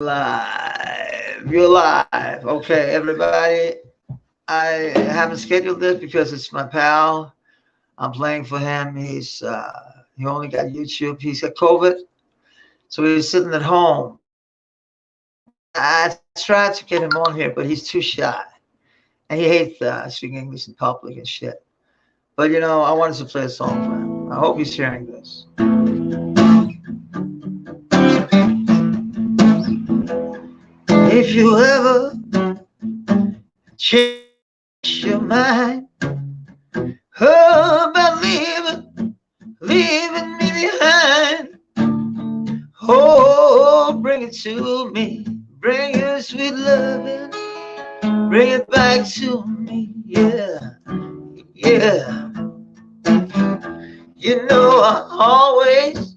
Live. You're live. Okay, everybody. I haven't scheduled this because it's my pal. I'm playing for him. He only got YouTube. He's got COVID, so he's sitting at home. I tried to get him on here, but he's too shy, and he hates speaking English in public and shit. But I wanted to play a song for him. I hope he's hearing this. If you ever change your mind about leaving me behind, oh, bring it to me. Bring your sweet loving. Bring it back to me. Yeah, yeah. I'll always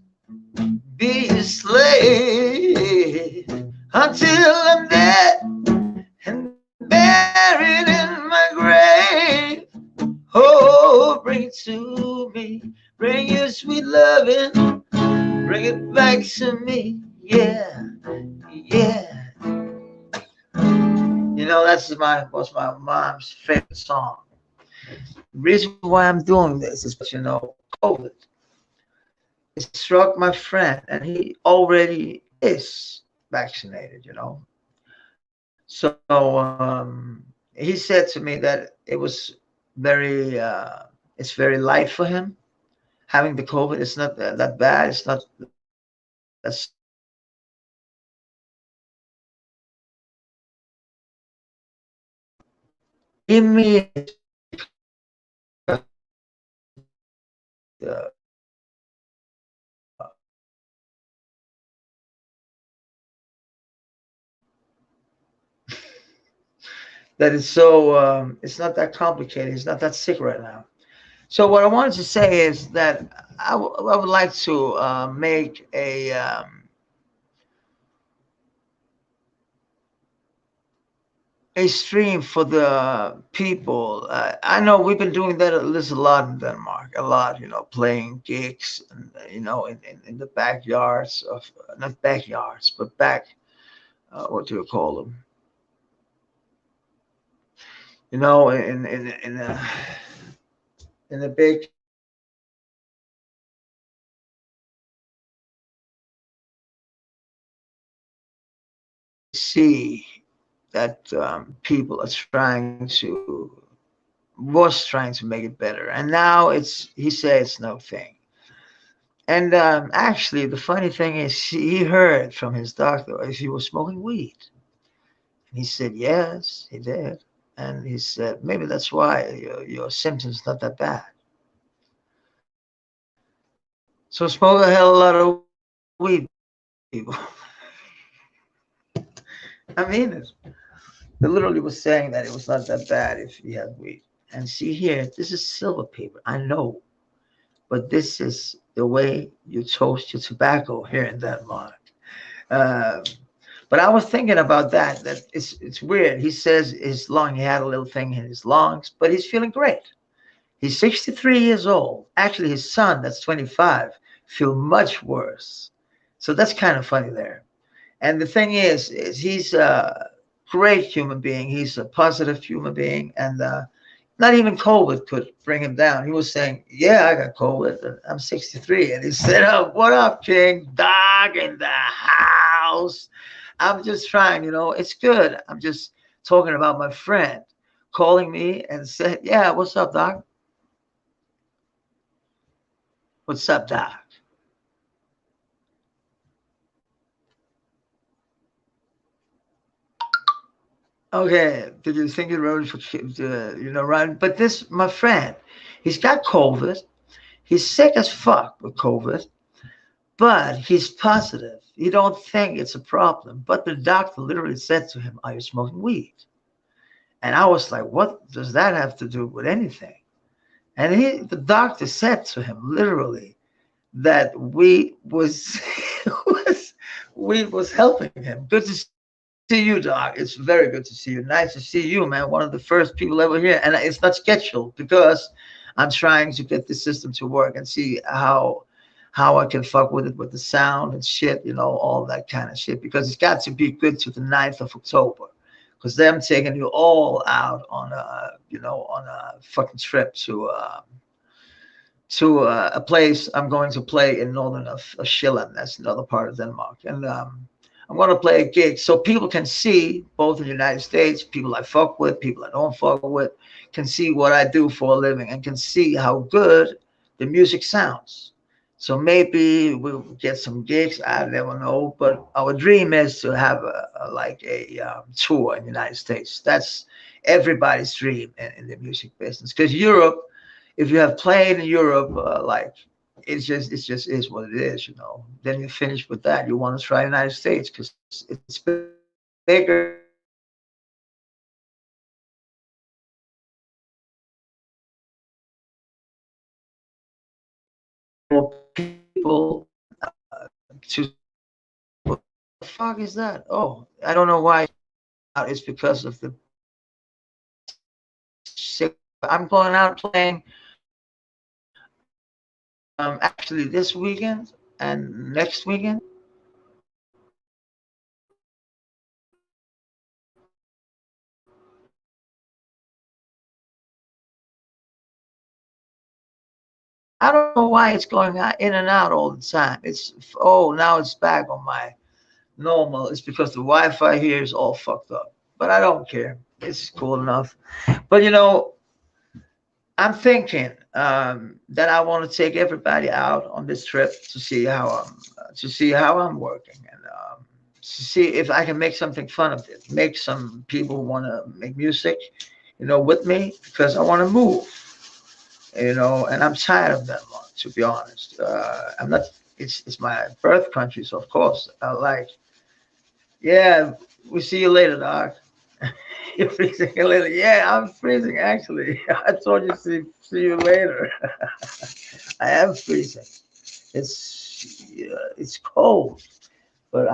be a slave until I'm dead and buried in my grave. Oh, bring it to me. Bring your sweet loving. Bring it back to me. Yeah, yeah. That's was my mom's favorite song. The reason why I'm doing this is COVID. It struck my friend, and he already is vaccinated. So he said to me that it was it's very light for him having the COVID. It's not that bad. It's not that's in me. Uh, that is so it's not that complicated. He's not that sick right now. So what I wanted to say is that I would like to make a stream for the people. I know we've been doing that at least a lot in Denmark, a lot, playing gigs, and, in the backyards of, not backyards, but what do you call them? In a big see that people are was trying to make it better, and now he says it's no thing. And actually, the funny thing is, he heard from his doctor if he was smoking weed. And he said yes, he did. And he said maybe that's why your symptoms not that bad. So smoke a hell of a lot of weed, people. I mean it. They literally was saying that it was not that bad if you had weed. And see here, this is silver paper. I know, but this is the way you toast your tobacco here in Denmark. Uh, but I was thinking about that. That it's weird. He says he had a little thing in his lungs, but he's feeling great. He's 63 years old. Actually, his son, that's 25, feel much worse. So that's kind of funny there. And the thing is he's a great human being. He's a positive human being, and not even COVID could bring him down. He was saying, "Yeah, I got COVID. And I'm 63," and he said, "Oh, what up, King? Dog in the house." I'm just trying, it's good. I'm just talking about my friend calling me and said, "Yeah, what's up, Doc? What's up, Doc?" Okay, did you think it wrote for right? But this, my friend, he's got COVID. He's sick as fuck with COVID, but he's positive. He don't think it's a problem. But the doctor literally said to him, "Are you smoking weed?" And I was like, "What does that have to do with anything?" And the doctor said to him literally that weed was weed was helping him. Good to see you, Doc. It's very good to see you. Nice to see you, man. One of the first people ever here, and it's not scheduled because I'm trying to get the system to work and see how I can fuck with it with the sound and shit, all that kind of shit. Because it's got to be good to the 9th of October. Because them taking you all out on a fucking trip to a place I'm going to play in northern of Schillen. That's another part of Denmark. And I'm going to play a gig so people can see, both in the United States, people I fuck with, people I don't fuck with, can see what I do for a living and can see how good the music sounds. So maybe we'll get some gigs. I never know. But our dream is to have a tour in the United States. That's everybody's dream in the music business. Because Europe, if you have played in Europe, it's just is what it is. Then you finish with that. You want to try United States because it's bigger, it's more people to. What the fuck is that? Oh, I don't know why it's because of the. I'm going out playing actually this weekend and next weekend. I don't know why it's going in and out all the time. Now it's back on my normal. It's because the Wi-Fi here is all fucked up. But I don't care. It's cool enough. But I'm thinking that I want to take everybody out on this trip to see how I'm working and to see if I can make something fun of it. Make some people who want to make music, with me because I want to move. And I'm tired of Denmark, to be honest. I'm not. It's my birth country, so of course I like. Yeah, we'll see you later, Doc. You're freezing later. Yeah, I'm freezing actually. I told you see you later. I am freezing. It's cold, but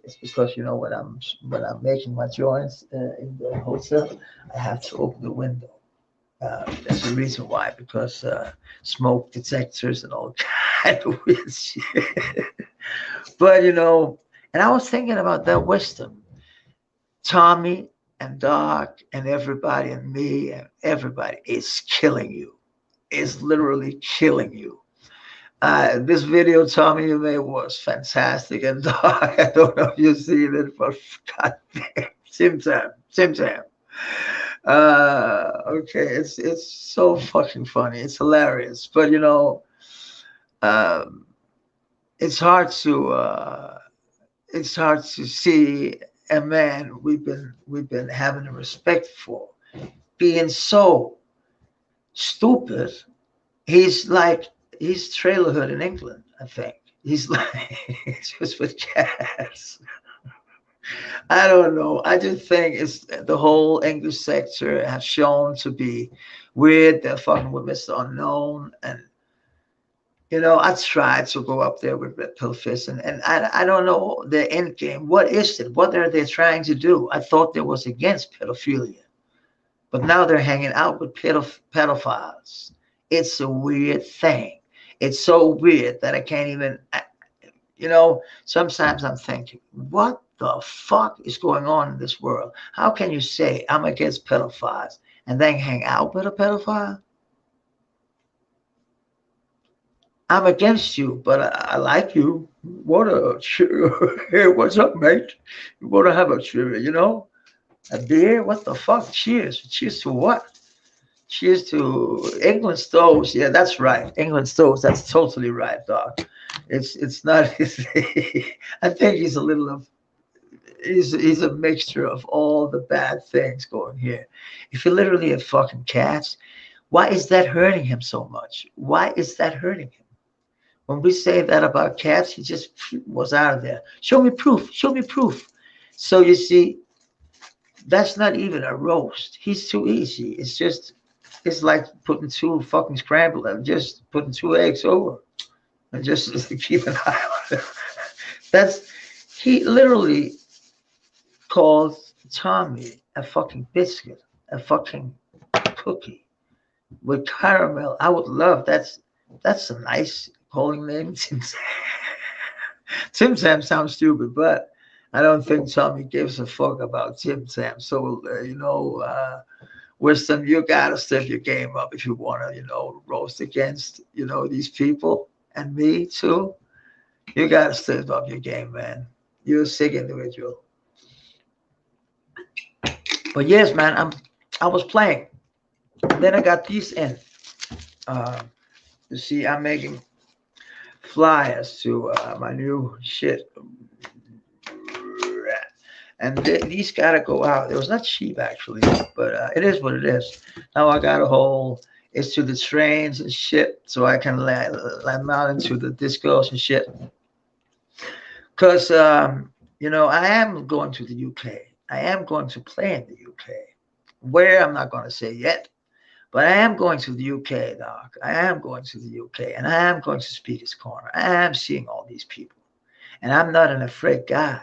it's because when I'm making my joints in the hotel, I have to open the window. That's the reason why, because smoke detectors and all kind of weird shit. But and I was thinking about that wisdom. Tommy and Doc and everybody and me and everybody is killing you. It's literally killing you. This video, Tommy, you made was fantastic. And Doc, I don't know if you've seen it, but God damn, same time. Okay, it's so fucking funny. It's hilarious, but um, it's hard to see a man we've been having a respect for being so stupid. He's trailerhood in England, I think. He's like just with cats. I don't know. I just think it's the whole English sector have shown to be weird. They're fucking with Mr. Unknown. And, I tried to go up there with Red Pill Fist. And I don't know their end game. What is it? What are they trying to do? I thought they was against pedophilia. But now they're hanging out with pedophiles. It's a weird thing. It's so weird that I can't even, sometimes I'm thinking, what the fuck is going on in this world? How can you say I'm against pedophiles and then hang out with a pedophile? I'm against you, but I like you. What hey, what's up, mate? You want to have a beer? What the fuck? Cheers. Cheers to what? Cheers to England Stoves. Yeah, that's right. England Stoves. That's totally right, Doc. It's not. I think he's a little of. He's a mixture of all the bad things going here. If you literally have fucking cats, why is that hurting him so much? Why is that hurting him? When we say that about cats, he just was out of there. Show me proof. Show me proof. So you see, that's not even a roast. He's too easy. It's like putting two fucking scrambled and just putting two eggs over and just keep an eye on it. That's he literally calls Tommy a fucking biscuit, a fucking cookie with caramel. I would love that's a nice calling name Tim Tam. Tim Tam sounds stupid, but I don't think Tommy gives a fuck about Tim Tam. So, Wisdom, you gotta step your game up if you wanna, roast against, these people and me too. You gotta step up your game, man. You're a sick individual. But yes, man, I was playing. And then I got these in. Uh, you see, I'm making flyers to my new shit. And these gotta go out. It was not cheap actually, but it is what it is. Now I got a whole. It's to the trains and shit, so I can land out into the discos and shit. Cause I am going to the UK. I am going to play in the UK. Where I'm not going to say yet, but I am going to the UK, Doc. I am going to the UK, and I am going to Speaker's Corner. I am seeing all these people, and I'm not an afraid guy.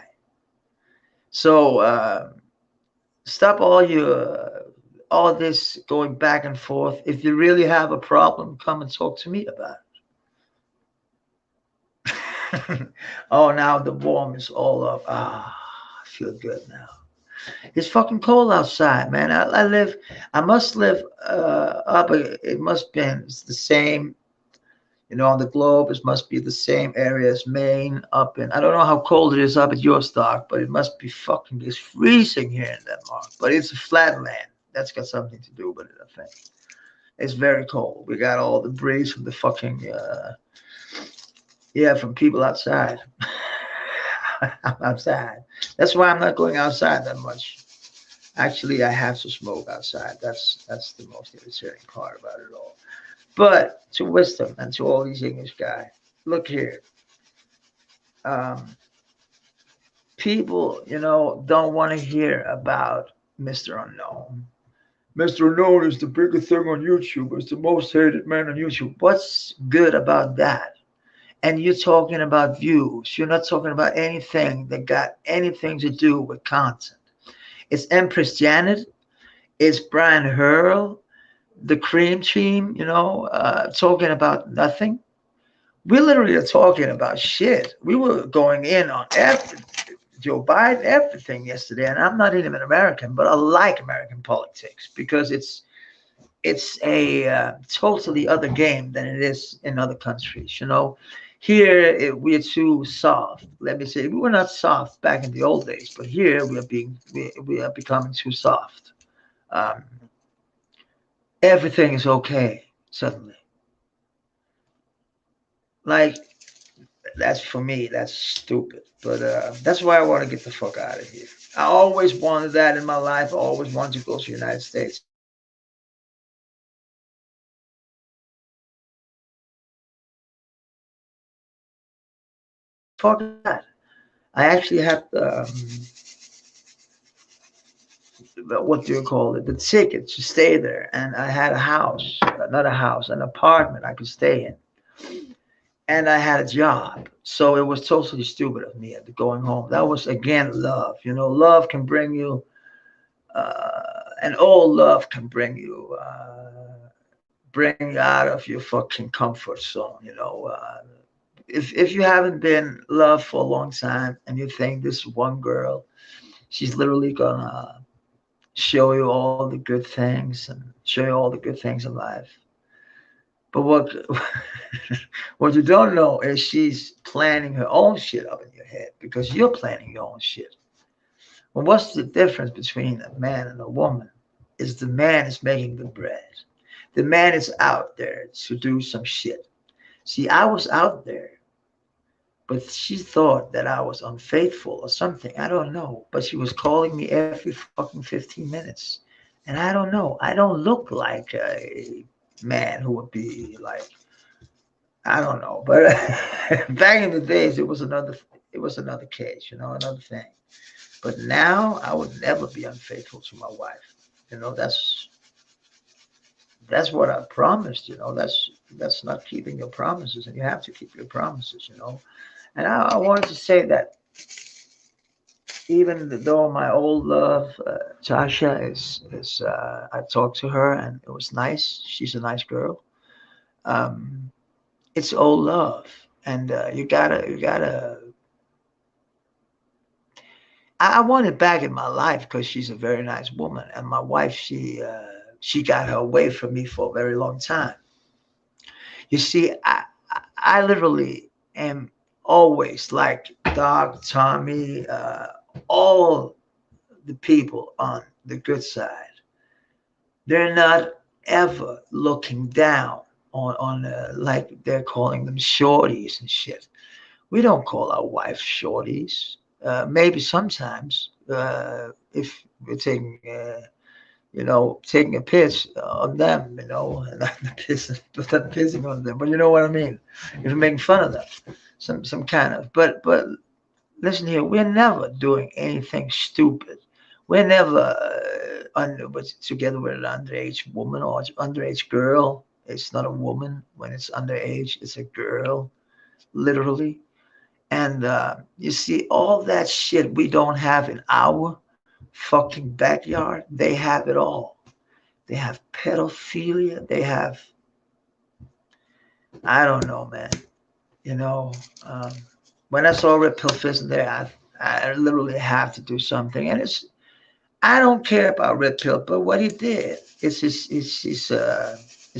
So stop all this going back and forth. If you really have a problem, come and talk to me about it. Oh, now the warm is all up. I feel good now. It's fucking cold outside, man. I must live up. It must be it's the same, on the globe. It must be the same area as Maine up in. I don't know how cold it is up at your stock, but it must be fucking. It's freezing here in Denmark. But it's a flat land. That's got something to do with it, I think. It's very cold. We got all the breeze from the fucking from people outside. I'm outside. That's why I'm not going outside that much. Actually, I have to smoke outside. That's the most irritating part about it all. But to wisdom and to all these English guys, look here. Um, People, don't want to hear about Mr. Unknown. Mr. Unknown is the biggest thing on YouTube. It's the most hated man on YouTube. What's good about that? And you're talking about views. You're not talking about anything that got anything to do with content. It's Empress Janet. It's Brian Hurl, the Cream Team, talking about nothing. We literally are talking about shit. We were going in on Joe Biden, everything yesterday, and I'm not even an American, but I like American politics because it's a totally other game than it is in other countries. Here we're too soft. Let me say we were not soft back in the old days, but here we are becoming too soft. Um, Everything is okay suddenly. Like that's for me. That's stupid. But that's why I want to get the fuck out of here. I always wanted that in my life. I always wanted to go to the United States. Fuck that. I actually had what do you call it? The ticket to stay there, and I had a house, not a house, an apartment I could stay in, and I had a job. So it was totally stupid of me at going home. That was again love. Love can bring you, and all love can bring you out of your fucking comfort zone. If you haven't been loved for a long time and you think this one girl, she's literally gonna show you all the good things and show you all the good things in life. But what what you don't know is she's planning her own shit up in your head because you're planning your own shit. Well, what's the difference between a man and a woman? Is the man is making the bread. The man is out there to do some shit. See, I was out there, but she thought that I was unfaithful or something. I don't know. But she was calling me every fucking 15 minutes. And I don't know. I don't look like a man who would be like, I don't know. But back in the days, it was another case, another thing. But now I would never be unfaithful to my wife. That's what I promised. That's not keeping your promises, and you have to keep your promises. And I wanted to say that even though my old love, Tasha, I talked to her and it was nice. She's a nice girl. Um, It's all love, and you gotta. I want it back in my life because she's a very nice woman, and my wife, she got her away from me for a very long time. You see, I literally am always like Doc, Tommy, all the people on the good side. They're not ever looking down on like they're calling them shorties and shit. We don't call our wives shorties. Maybe sometimes if we're taking a piss on them, and not pissing, but not pissing on them. But you know what I mean? If you're making fun of them, some kind of. But listen here, we're never doing anything stupid. We're never together with an underage woman or underage girl. It's not a woman when it's underage. It's a girl, literally. And you see, all that shit we don't have in our fucking backyard, they have it all. They have pedophilia. They have, I don't know, man. You know, um, when I saw Red Pill Fist in there, I literally have to do something. And I don't care about Red Pill, but what he did it's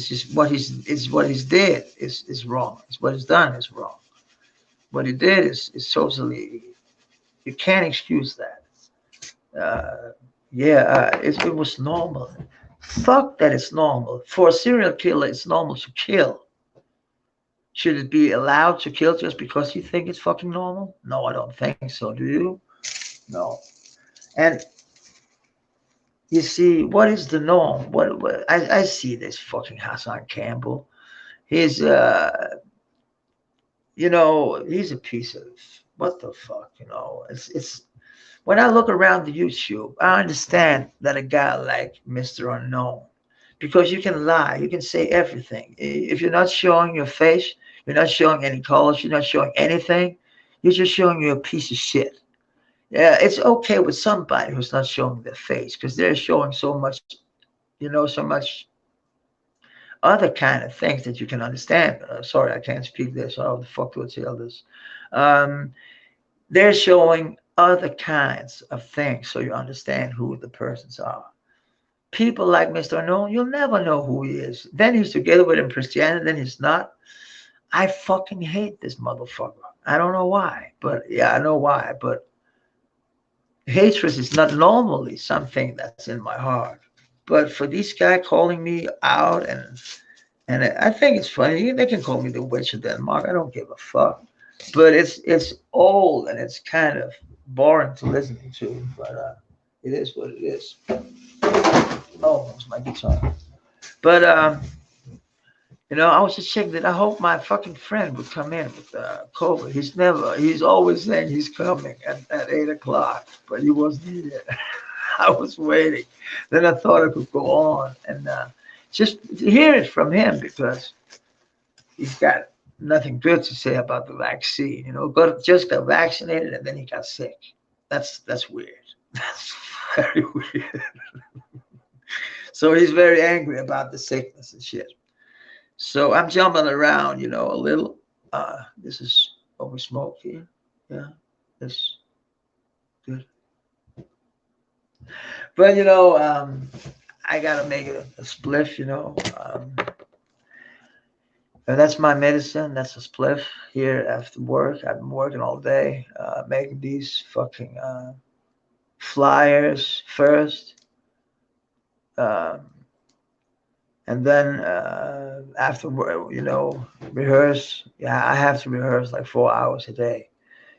just what he's did is wrong. It's what he's done is wrong. What he did is totally, you can't excuse that. Uh, yeah, it was normal. Fuck that it's normal. For a serial killer, it's normal to kill. Should it be allowed to kill just because you think it's fucking normal? No, I don't think so. Do you? No. And you see, what is the norm? What I see this fucking Hassan Campbell. He's he's a piece of what the fuck, it's when I look around the YouTube, I understand that a guy like Mr. Unknown, because you can lie, you can say everything. If you're not showing your face, you're not showing any colors, you're not showing anything, you're just showing you a piece of shit. Yeah, it's okay with somebody who's not showing their face because they're showing so much, so much other kind of things that you can understand. Sorry, I can't speak this. How the fuck do I tell this? Um, they're showing other kinds of things so you understand who the persons are. People like Mr. Unknown, you'll never know who he is. Then he's together with him Christianity, then he's not. I fucking hate this motherfucker. I don't know why, but yeah, I know why. But hatred is not normally something that's in my heart. But for this guy calling me out, and I think it's funny. They can call me the witch of Denmark. I don't give a fuck. But it's old and it's kind of boring to listen to. But it is what it is. Oh, it's my guitar. But I was just checking that. I hope my fucking friend would come in with COVID. He's always saying he's coming at 8 o'clock, but he wasn't here. I was waiting. Then I thought I could go on and just hear it from him because he's got nothing good to say about the vaccine. Just got vaccinated and then he got sick. That's weird. That's very weird. So he's very angry about the sickness and shit. So I'm jumping around, a little. This is what we smoke here. Yeah, this good. But I gotta make it a spliff. And that's my medicine. That's a spliff here after work. I've been working all day, making these fucking flyers first. Um, and then after rehearse. Yeah, I have to rehearse like 4 hours a day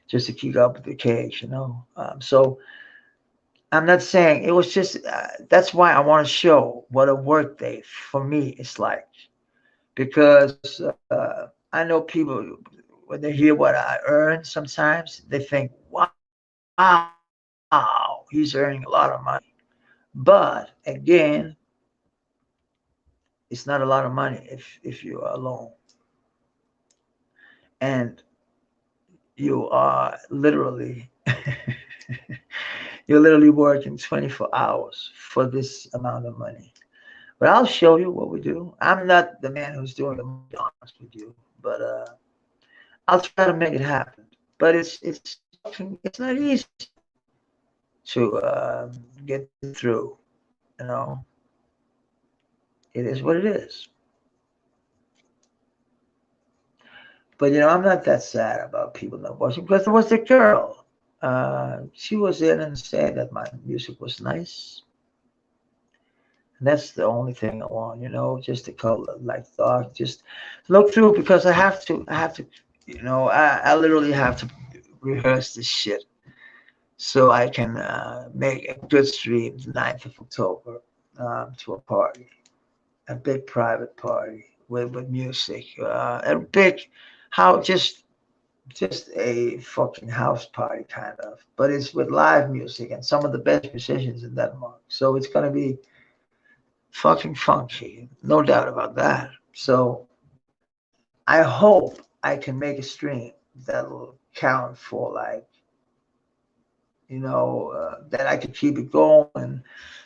just to keep up with the case. So I'm not saying it was just. That's why I want to show what a work day for me is like, because I know people when they hear what I earn, sometimes they think, "Wow, he's earning a lot of money." But again, it's not a lot of money if you're alone and you are literally you're literally working 24 hours for this amount of money. But I'll show you what we do. I'm not the man who's doing the money, to be honest with you. but I'll try to make it happen. But it's not easy to get through. You know, it is what it is. But I'm not that sad about people not watching because there was a girl. She was in and said that my music was nice. And that's the only thing I want, just to call it like thought, just look through because I literally have to rehearse this shit so I can make a good stream the 9th of October to a party, a big private party with music, a big, how just a fucking house party kind of, but it's with live music and some of the best musicians in Denmark. So it's gonna be fucking funky, no doubt about that. So I hope I can make a stream that'll count for like that I could keep it going.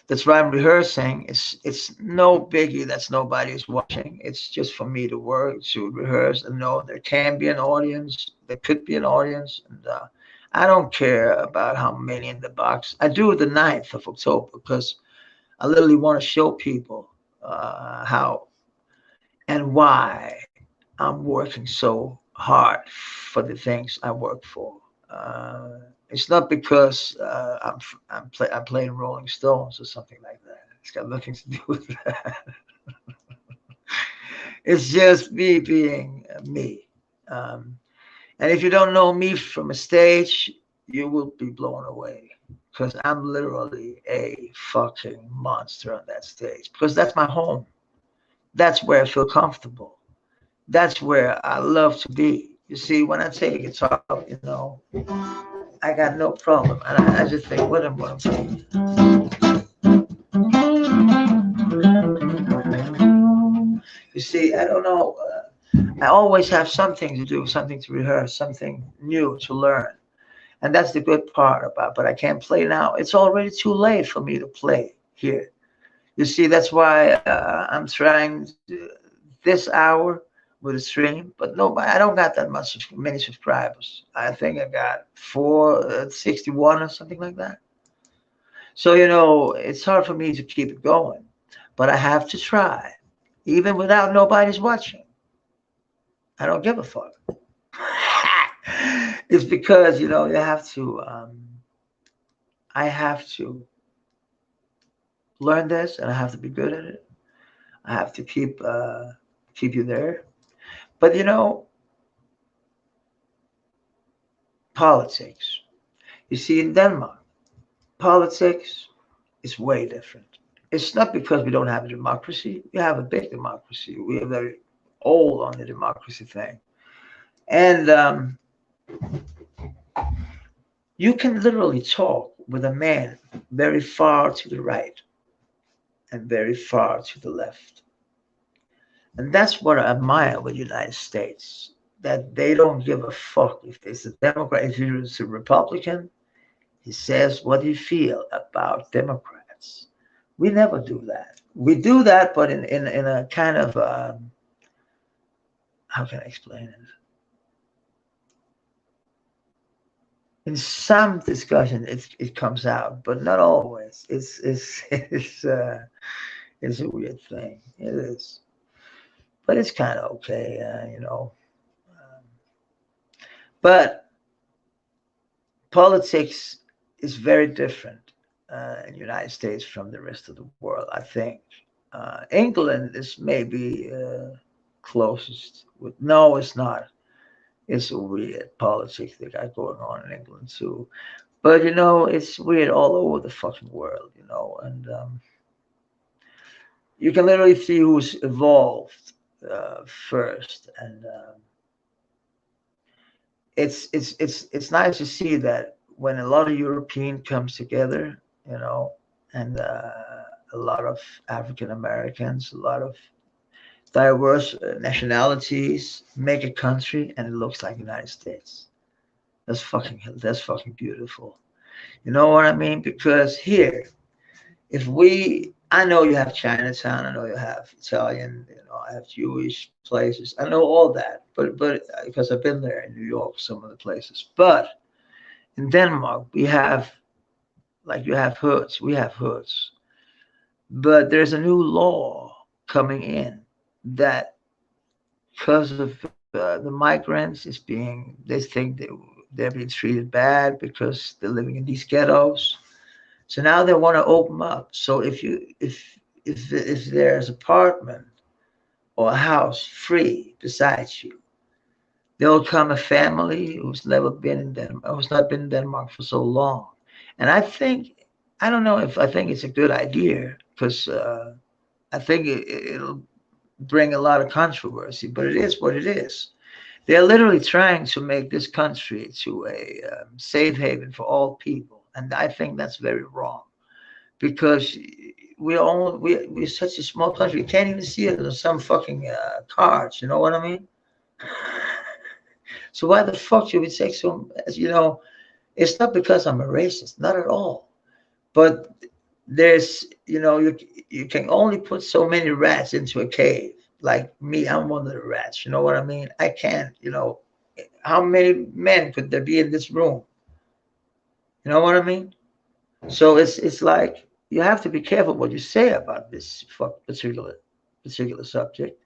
That's why I'm rehearsing. It's no biggie. That's nobody's watching. It's just for me to work, to rehearse, and know there can be an audience. There could be an audience, and I don't care about how many in the box. I do the 9th of October because I literally want to show people how and why I'm working so hard for the things I work for. Uh, it's not because I'm playing Rolling Stones or something like that. It's got nothing to do with that. It's just me being me. Um, and if you don't know me from a stage, you will be blown away because I'm literally a fucking monster on that stage because that's my home. That's where I feel comfortable. That's where I love to be. You see, when I take a guitar, I got no problem. And I just think, what am I doing? You see, I don't know. I always have something to do, something to rehearse, something new to learn. And that's the good part about, but I can't play now. It's already too late for me to play here. You see, that's why I'm trying this hour with a stream, but nobody. I don't got that many subscribers. I think I got 461 or something like that. So it's hard for me to keep it going, but I have to try, even without nobody's watching. I don't give a fuck. It's because you have to. I have to learn this, and I have to be good at it. I have to keep you there. But politics. You see, in Denmark, politics is way different. It's not because we don't have a democracy. We have a big democracy. We are very old on the democracy thing. And you can literally talk with a man very far to the right and very far to the left. And that's what I admire with the United States, that they don't give a fuck if it's a Democrat, if it's a Republican. He says what he feel about Democrats. We never do that. We do that, but in a kind of, how can I explain it? In some discussion, it comes out, but not always. It's a weird thing. It is, but it's kind of okay, Um, but politics is very different in the United States from the rest of the world. I think England is maybe closest. With no, it's not. It's a weird politics they got going on in England too. But it's weird all over the fucking world. And you can literally see who's evolved first, and it's nice to see that when a lot of European comes together, and a lot of African Americans, a lot of diverse nationalities make a country, and it looks like the United States. That's fucking beautiful. You know what I mean? Because here, if we, I know you have Chinatown, I know you have Italian, I have Jewish places, I know all that. but because I've been there in New York, some of the places. But in Denmark, we have like you have hoods, we have hoods, but there's a new law coming in that because of the migrants is being they think they're being treated bad because they're living in these ghettos. So now they want to open up. So if there's apartment or a house free besides you, there'll come a family who's never been in Denmark, who's not been in Denmark for so long. And I don't know if I think it's a good idea because I think it'll bring a lot of controversy, but it is what it is. They're literally trying to make this country to a safe haven for all people, and I think that's very wrong because we're such a small country. You can't even see it on some fucking cards. You know what I mean? So why the fuck should we take so? You know, it's not because I'm a racist, not at all. But there's, you can only put so many rats into a cave. Like me, I'm one of the rats. You know what I mean? I can't. How many men could there be in this room? You know what I mean? So it's like you have to be careful what you say about this particular subject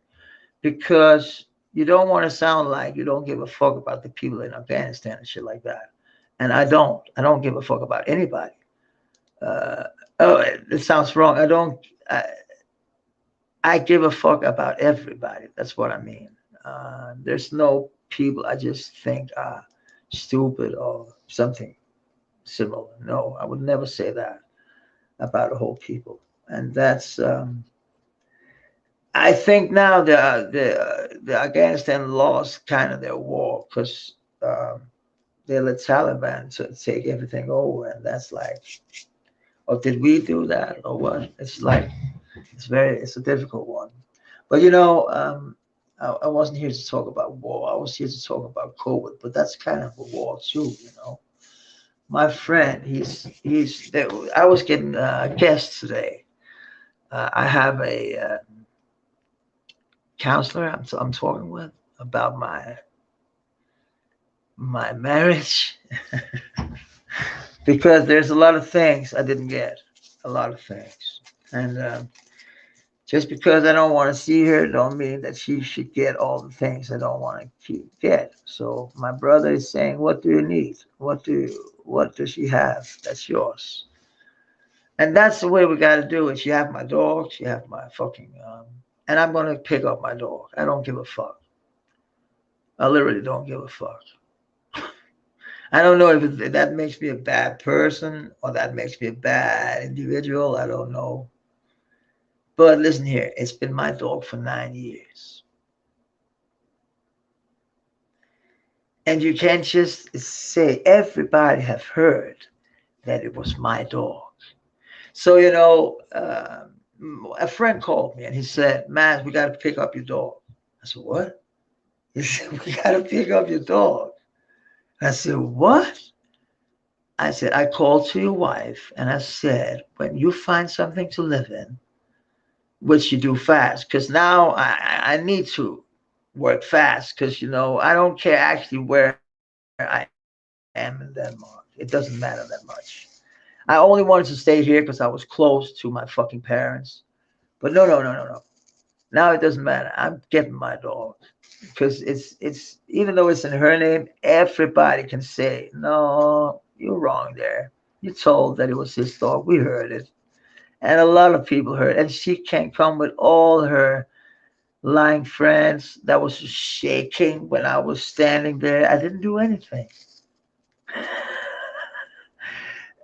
because you don't want to sound like you don't give a fuck about the people in Afghanistan and shit like that. And I don't. I don't give a fuck about anybody. Uh, oh, it sounds wrong. I give a fuck about everybody. That's what I mean. There's no people I just think are stupid or something similar. No, I would never say that about a whole people. And that's I think now the Afghanistan lost kind of their war because they let Taliban to take everything over, and that's like, or did we do that or what? It's like it's a difficult one. But I wasn't here to talk about war. I was here to talk about COVID, but that's kind of a war too. My friend, I was getting guests today. I have a counselor I'm talking with about my marriage because there's a lot of things I didn't get, a lot of things, and just because I don't want to see her, don't mean that she should get all the things I don't want to get. So my brother is saying, "What do you need? What does she have? That's yours." And that's the way we got to do it. She have my dog. She have my fucking. And I'm gonna pick up my dog. I don't give a fuck. I literally don't give a fuck. I don't know if that makes me a bad person or that makes me a bad individual. I don't know. But listen here, it's been my dog for 9 years. And you can't just say everybody have heard that it was my dog. So, a friend called me and he said, "Man, we got to pick up your dog." I said, "What?" He said, "We got to pick up your dog." I said, "What?" I said, "I called to your wife and I said, when you find something to live in, which you do fast, because now I need to work fast because, I don't care actually where I am in Denmark. It doesn't matter that much. I only wanted to stay here because I was close to my fucking parents. But no. Now it doesn't matter. I'm getting my dog because it's even though it's in her name, everybody can say, "No, you're wrong there. You told that it was his dog. We heard it." And a lot of people heard. And she can come with all her lying friends that was shaking when I was standing there. I didn't do anything.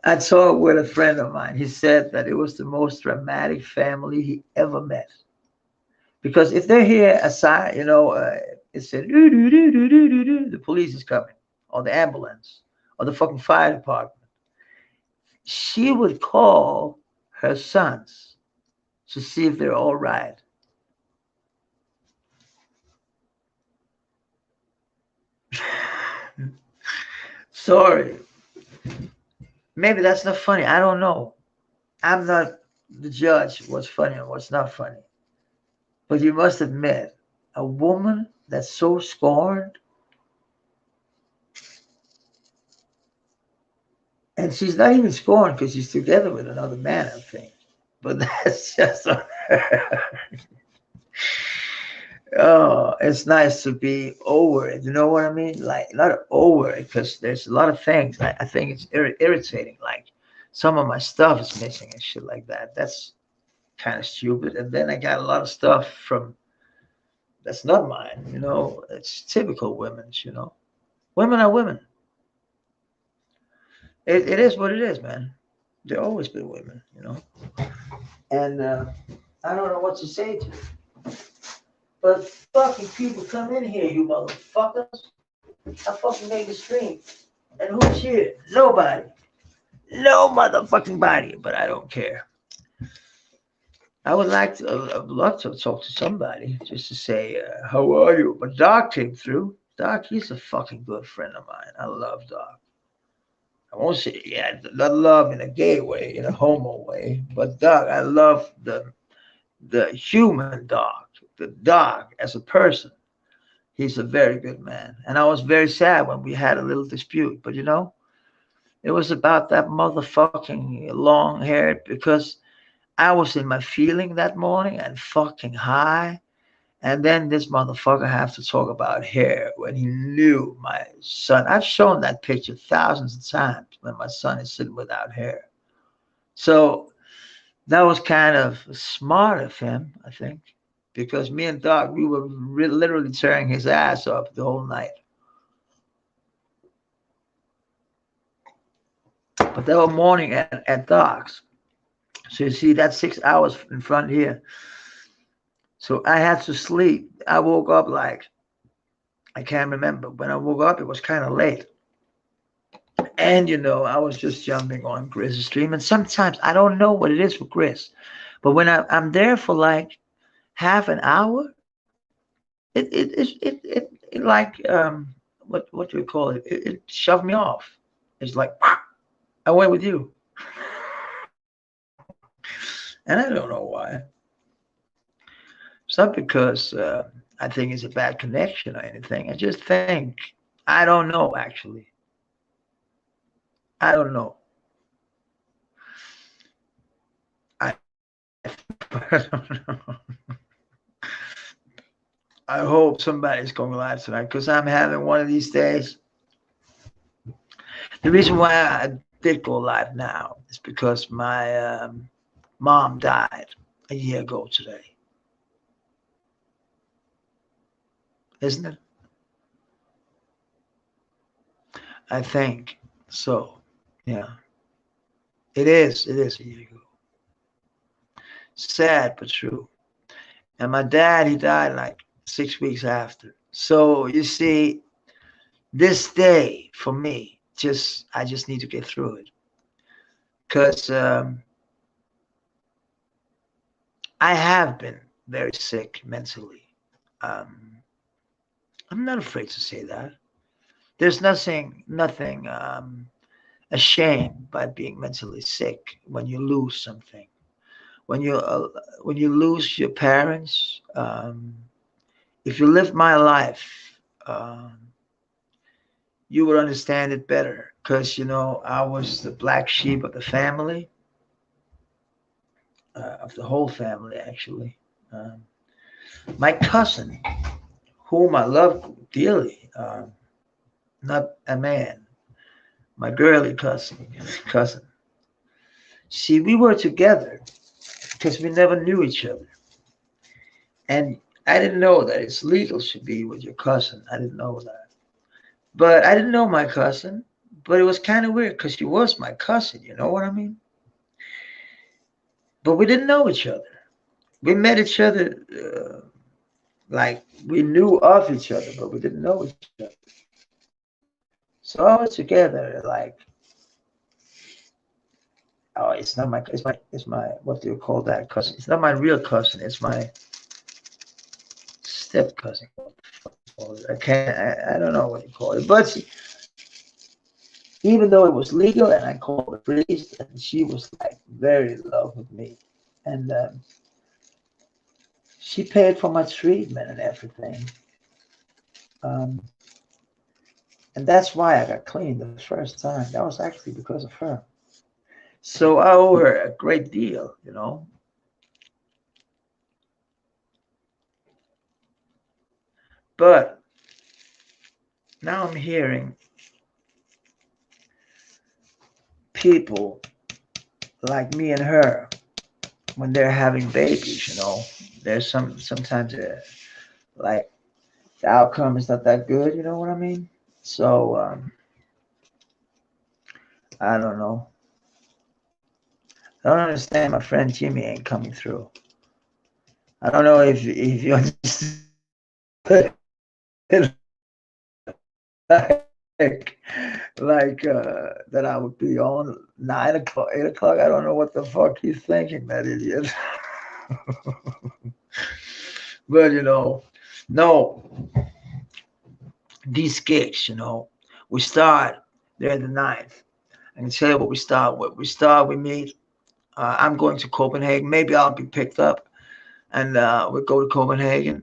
I talked with a friend of mine. He said that it was the most dramatic family he ever met. Because if they're here aside, it said, "Doo, doo, doo, doo, doo, doo, doo," the police is coming, or the ambulance, or the fucking fire department. She would call her sons to see if they're all right. Sorry. Maybe that's not funny. I don't know. I'm not the judge what's funny and what's not funny. But you must admit, A woman that's so scorned, and she's not even scorned because she's together with another man, I think. But that's just oh, it's nice to be over it. You know what I mean? Like not over it because there's a lot of things. I think it's irritating. Like some of my stuff is missing and shit like that. That's kind of stupid. And then I got a lot of stuff from that's not mine. You know, it's typical women's. You know, women are women. It is what it is, man. There always been women. You know, and I don't know what to say to you. But fucking people come in here, you motherfuckers. I fucking made a stream. And who's here? Nobody. No motherfucking body. But I don't care. I would like to, I'd love to talk to somebody just to say, how are you? But Doc came through. Doc, he's a fucking good friend of mine. I love Doc. I won't say, yeah, not love in a gay way, in a homo way, but Doc, I love the human Doc, the Doc as a person. He's a very good man. And I was very sad when we had a little dispute. But you know, it was about that motherfucking long hair because I was in my feeling that morning and fucking high. And then this motherfucker have to talk about hair when he knew my son. I've shown that picture thousands of times when my son is sitting without hair. So that was kind of smart of him, I think, because me and Doc, we were literally tearing his ass up the whole night. But that was morning at Doc's. So you see, that's 6 hours in front here. So I had to sleep. I woke up like, I can't remember. When I woke up, it was kind of late. And, you know, I was just jumping on Chris's stream. And sometimes I don't know what it is for Chris. But when I'm there for like half an hour, it like, what do we call it? It shoved me off. It's like, I went with you. And I don't know why. It's not because I think it's a bad connection or anything. I just think, I don't know, actually. I don't know. I, I don't know. I hope somebody's going live tonight because I'm having one of these days. The reason why I did go live now is because my mom died a year ago today. Isn't it? I think so. Yeah. It is. It is a year ago. Sad but true. And my dad, he died like 6 weeks after. So you see, this day for me, I just need to get through it. Because I have been very sick mentally. Um, I'm not afraid to say that. There's nothing ashamed by being mentally sick when you lose something. When you lose your parents, if you live my life, you would understand it better. Because you know I was the black sheep of the family, of the whole family actually. Um, my cousin, whom I love dearly, not a man, my girly cousin. See, we were together because we never knew each other. And I didn't know that it's legal to be with your cousin. I didn't know that. But I didn't know my cousin. But it was kind of weird because she was my cousin. You know what I mean? But we didn't know each other. We met each other like we knew of each other, but we didn't know each other. So I was together like, oh, it's my what do you call that cousin? It's not my real cousin. It's my step cousin. I don't know what you call it. But even though it was legal and I called the priest and she was like very in love with me. And She paid for my treatment and everything. Um, and that's why I got clean the first time. That was actually because of her. So I owe her a great deal, you know. But now I'm hearing people like me and her when they're having babies, you know. There's sometimes like the outcome is not that good, you know what I mean? So I don't know. I don't understand. My friend Jimmy ain't coming through. I don't know if you understand. like that I would be on 9 o'clock, 8 o'clock. I don't know what the fuck he's thinking, that idiot. But no, these gigs, we start there the 9th. I can tell you what we start with. We meet. I'm going to Copenhagen. Maybe I'll be picked up, and we go to Copenhagen,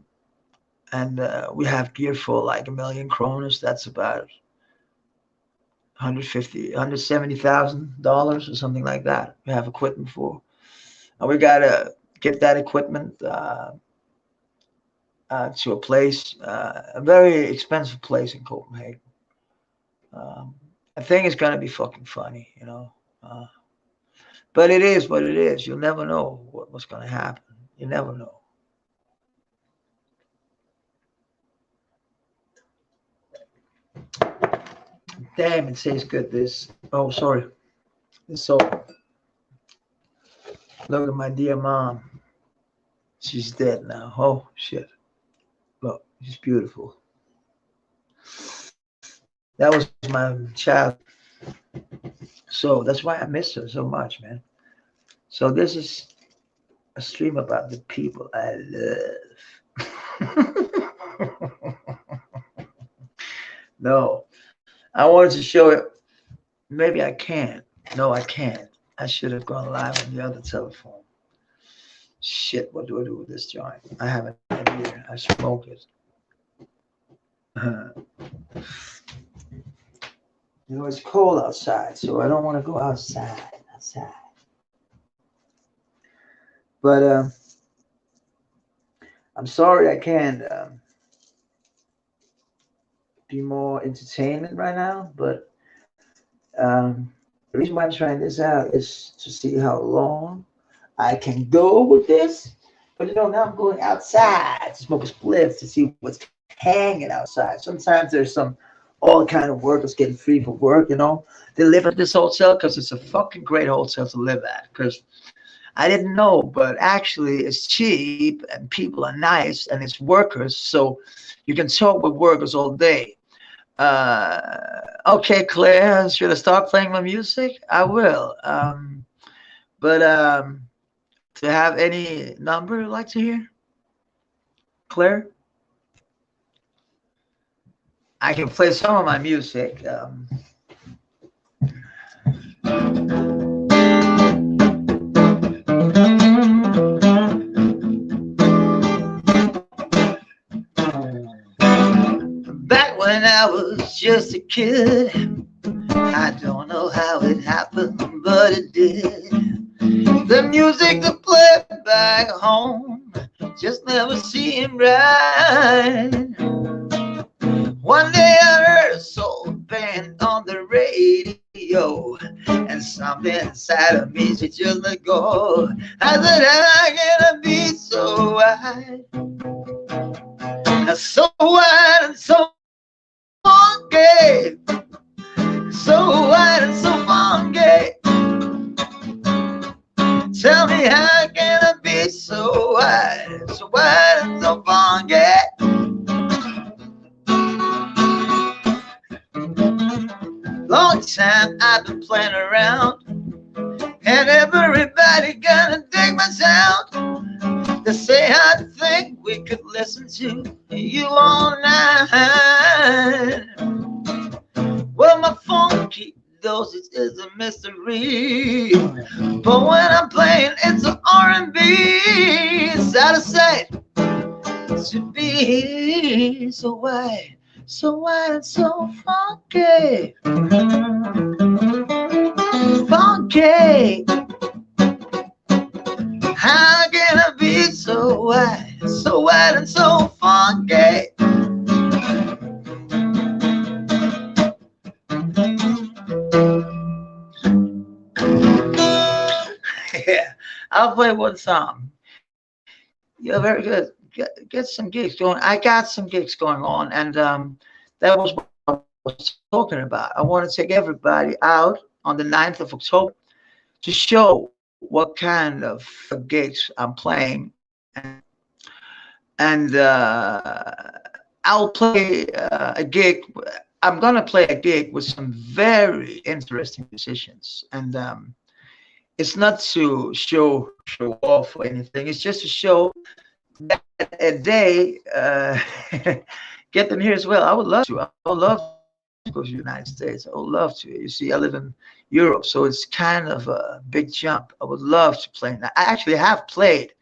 and we have gear for like 1,000,000 kroners. That's about 150, $170,000 or something like that. We have equipment for, and we gotta get that equipment to a place, a very expensive place in Copenhagen. Um, I think it's gonna be fucking funny. But it is what it is. You'll never know what's gonna happen. You never know. Damn, it tastes good. This. Oh, sorry. So look at my dear mom. She's dead now. Oh shit. Look, she's beautiful. That was my child. So that's why I miss her so much, man. So this is a stream about the people I love. No, I wanted to show it. Maybe I can't. No, I can't. I should have gone live on the other telephone. Shit, what do I do with this joint? I have an idea. I smoke it. It's cold outside, so I don't want to go outside. But I'm sorry I can't be more entertainment right now. But the reason why I'm trying this out is to see how long I can go with this. But now I'm going outside to smoke a spliff to see what's hanging outside. Sometimes there's all kind of workers getting free for work. They live at this hotel because it's a fucking great hotel to live at. Because I didn't know, but actually it's cheap and people are nice and it's workers, so you can talk with workers all day. Okay, Claire, should I start playing my music? I will. But do you have any number you'd like to hear, Claire? I can play some of my music. Back when I was just a kid, I don't know how it happened, but it did. The music that played back home just never seemed right. One day I heard a soul band on the radio, and something inside of me said just let go. I said, how can I be so wide? So wide and so funky, so wide and so funky. Tell me how can I be so wide and so funky? Long time I've been playing around, and everybody gonna dig my sound. They say I think we could listen to you all night. Well, my funky dosage is a mystery, but when I'm playing, it's an R&B. It's out of sight, to be so wide and so funky, funky. How can I be so wide and so funky? Yeah, I'll play one song. You're very good. Get some gigs going. I got some gigs going on, and that was what I was talking about. I want to take everybody out on the 9th of October to show what kind of gigs I'm playing, and I'll play a gig. I'm gonna play a gig with some very interesting musicians, and it's not to show off or anything. It's just to show that a day get them here as well. I would love to. I would love to go to the United States. I would love to. You see, I live in Europe, so it's kind of a big jump. I would love to play. I actually have played,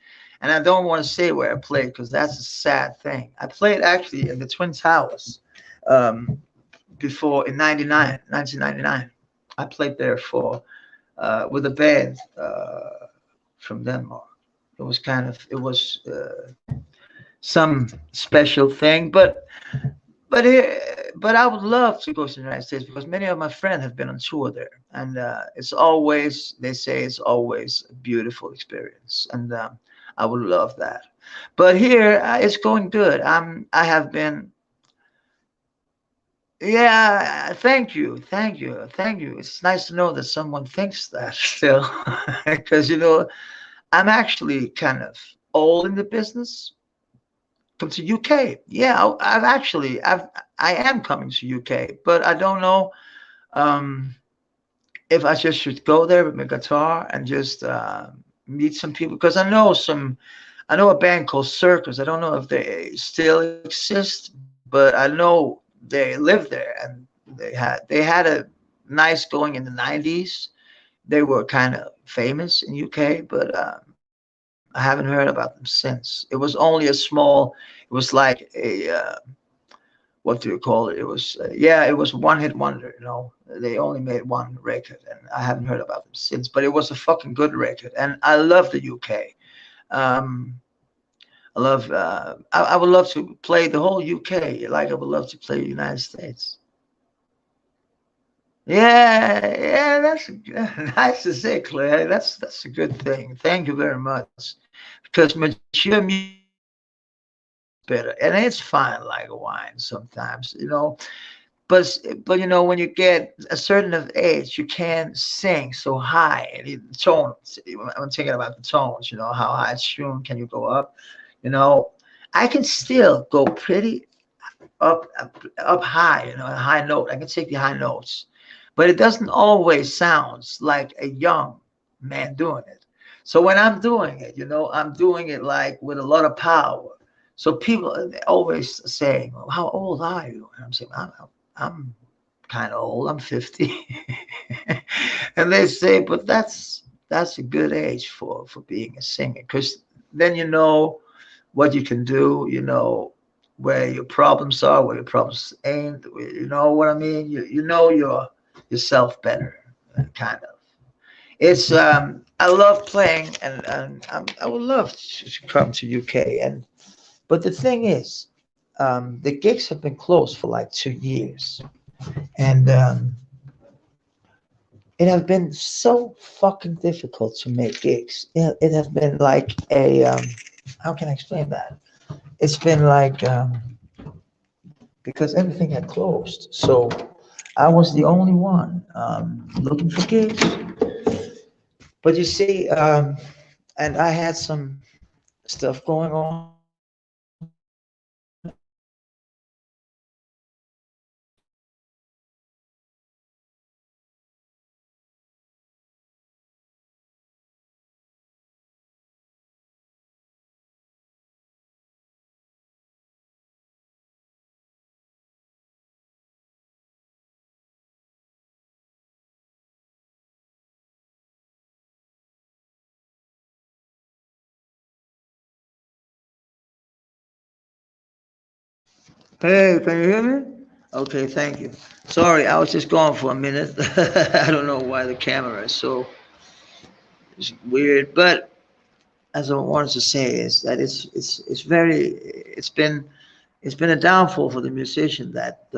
and I don't want to say where I played because that's a sad thing. I played actually in the Twin Towers um, before in 1999. I played there for with a band from Denmark. It was some special thing, but I would love to go to the United States because many of my friends have been on tour there, and it's always they say it's always a beautiful experience, and I would love that. But here it's going good. I have been. Yeah, thank you. It's nice to know that someone thinks that still, because I'm actually kind of old in the business. Come to UK. Yeah, I am coming to UK, but I don't know if I just should go there with my guitar and just meet some people because I know a band called Circus. I don't know if they still exist, but I know they live there and they had a nice going in the 90s. They were kind of famous in UK, but I haven't heard about them since. It was only a small. It was like what do you call it? It was yeah, it was one hit wonder. They only made one record, and I haven't heard about them since. But it was a fucking good record, and I love the UK. Um, I love. I would love to play the whole UK, like I would love to play the United States. Yeah, yeah, that's nice to say, Claire. That's a good thing. Thank you very much. Because mature music is better, and it's fine like wine sometimes. But when you get a certain of age, you can't sing so high. And the tones, I'm thinking about the tones. How high tune can you go up? You know, I can still go pretty up high. A high note. I can take the high notes, but it doesn't always sounds like a young man doing it. So when I'm doing it, I'm doing it like with a lot of power. So people always saying, well, "How old are you?" And I'm saying, "I'm kind of old. I'm 50." And they say, "But that's a good age for being a singer, because then you know what you can do. You know where your problems are, where your problems ain't. You know what I mean? You know yourself better, kind of. It's I love playing, and I would love to come to UK. But the thing is, the gigs have been closed for like 2 years, and it has been so fucking difficult to make gigs. It has been like a how can I explain that? It's been like because everything had closed, so I was the only one looking for gigs. But you see, and I had some stuff going on, Hey, can you hear me? Okay, thank you. Sorry, I was just gone for a minute. I don't know why the camera is so it's weird, but as I wanted to say is that it's very it's been a downfall for the musician that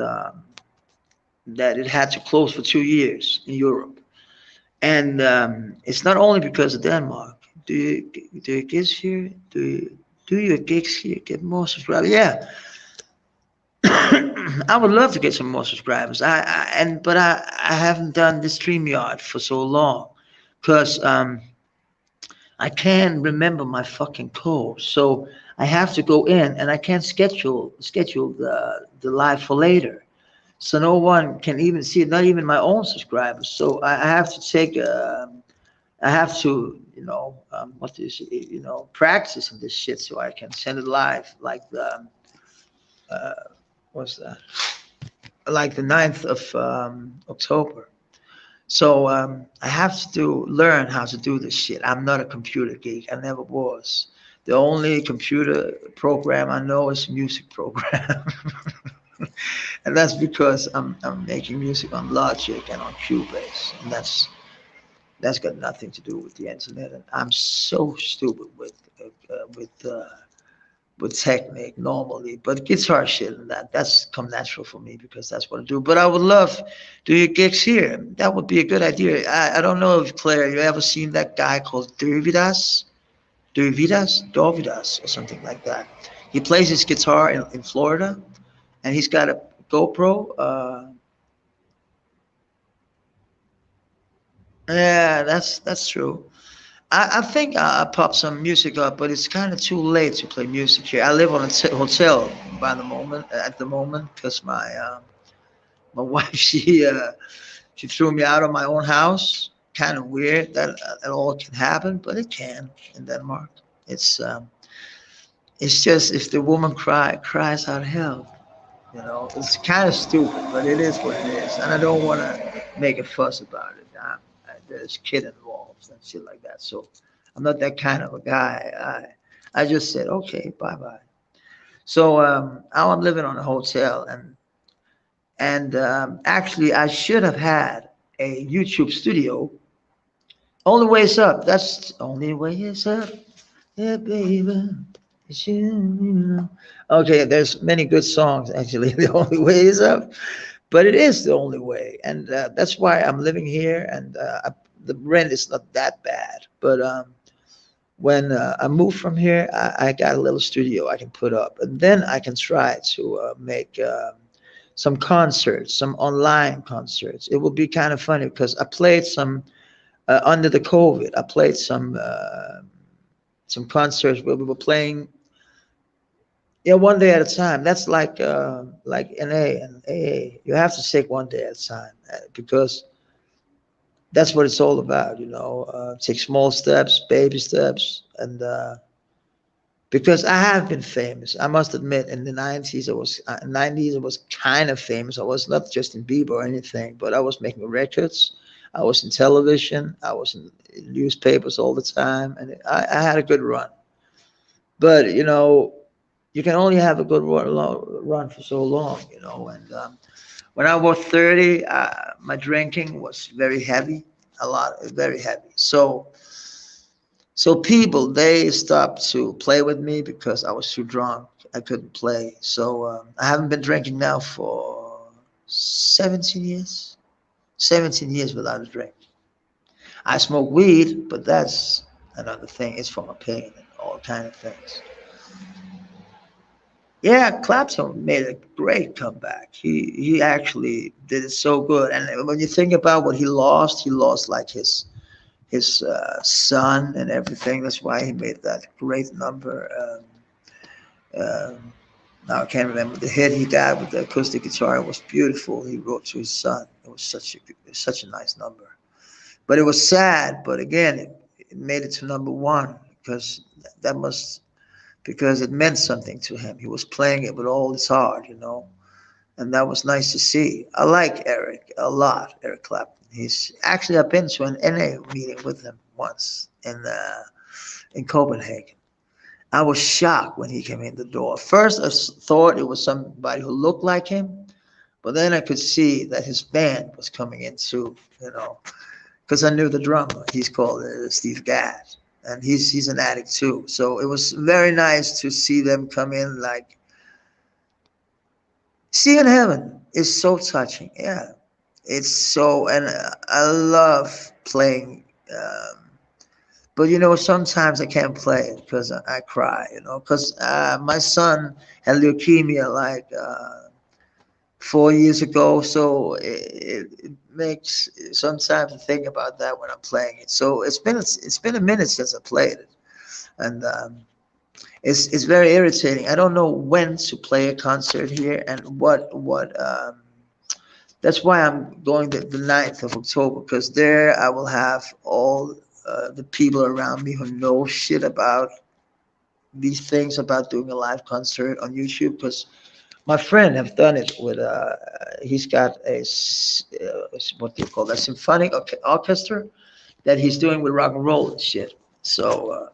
it had to close for 2 years in Europe, and it's not only because of Denmark. Do your gigs here? Do your gigs here get more subscribers? Yeah, I would love to get some more subscribers. But I haven't done this StreamYard for so long because I can't remember my fucking code. So I have to go in and I can't schedule the live for later. So no one can even see it, not even my own subscribers. So I have to take I have to what is it, practice this shit so I can send it live like the uh, what's that, like the 9th of October. So I have to learn how to do this shit. I'm not a computer geek. I never was. The only computer program I know is music program. And that's because I'm making music on Logic and on Cubase, and that's got nothing to do with the internet. And I'm so stupid with technique normally, but guitar shit and that's come natural for me because that's what I do. But I would love do your gigs here. That would be a good idea. I don't know if Claire, you ever seen that guy called Dorvidas or something like that. He plays his guitar in Florida, and he's got a GoPro. Yeah, that's true. I think I pop some music up, but it's kind of too late to play music here. I live on a hotel by the moment at the moment because my wife she threw me out of my own house. Kind of weird that it all can happen, but it can in Denmark. It's um, it's just if the woman cries out help, it's kind of stupid, but it is what it is, and I don't want to make a fuss about it. There's kid involved and shit like that, so I'm not that kind of a guy. I just said okay, bye bye. So now I'm living on a hotel, and actually I should have had a YouTube studio. Only way is up. That's the only way is up. Yeah, baby. It's you. Okay, there's many good songs actually. The only way is up, but it is the only way, and that's why I'm living here. And the rent is not that bad, but when I moved from here, I got a little studio I can put up, and then I can try to make some concerts, some online concerts. It will be kind of funny because I played some under the COVID. I played some concerts where we were playing, one day at a time. That's like NA and AA. You have to take one day at a time because that's what it's all about. Take small steps, baby steps, and because I have been famous. I must admit, in the 90s, I was kind of famous. I was not Justin Bieber or anything, but I was making records. I was in television. I was in newspapers all the time, and I had a good run. But you can only have a good run for so long. And when I was 30, my drinking was very heavy, very heavy. So people they stopped to play with me because I was too drunk. I couldn't play. So I haven't been drinking now for 17 years. 17 years without a drink. I smoke weed, but that's another thing. It's for my pain and all kind of things. Yeah, Clapton made a great comeback. He actually did it so good. And when you think about what he lost like his son and everything. That's why he made that great number. Um, now I can't remember the hit he got with the acoustic guitar. It was beautiful. He wrote to his son. It was such a nice number. But it was sad. But again, it made it to number one because that must because it meant something to him. He was playing it with all his heart. And that was nice to see. I like Eric a lot, Eric Clapton. He's actually I've been to an NA meeting with him once in Copenhagen, I was shocked when he came in the door. First, I thought it was somebody who looked like him, but then I could see that his band was coming in too, you know, because I knew the drummer. He's called Steve Gadd, and he's an addict too. So it was very nice to see them come in. Like seeing heaven is so touching. Yeah, it's so, and I love playing. But you know, sometimes I can't play it because I cry. You know, because my son had leukemia like 4 years ago, so it makes sometimes I think about that when I'm playing it. So it's been a minute since I played it, and it's very irritating. I don't know when to play a concert here and what. That's why I'm going the 9th of October because there I will have all the people around me who know shit about these things about doing a live concert on YouTube because my friend have done it with he's got what do you call that symphonic orchestra that he's doing with rock and roll and shit. So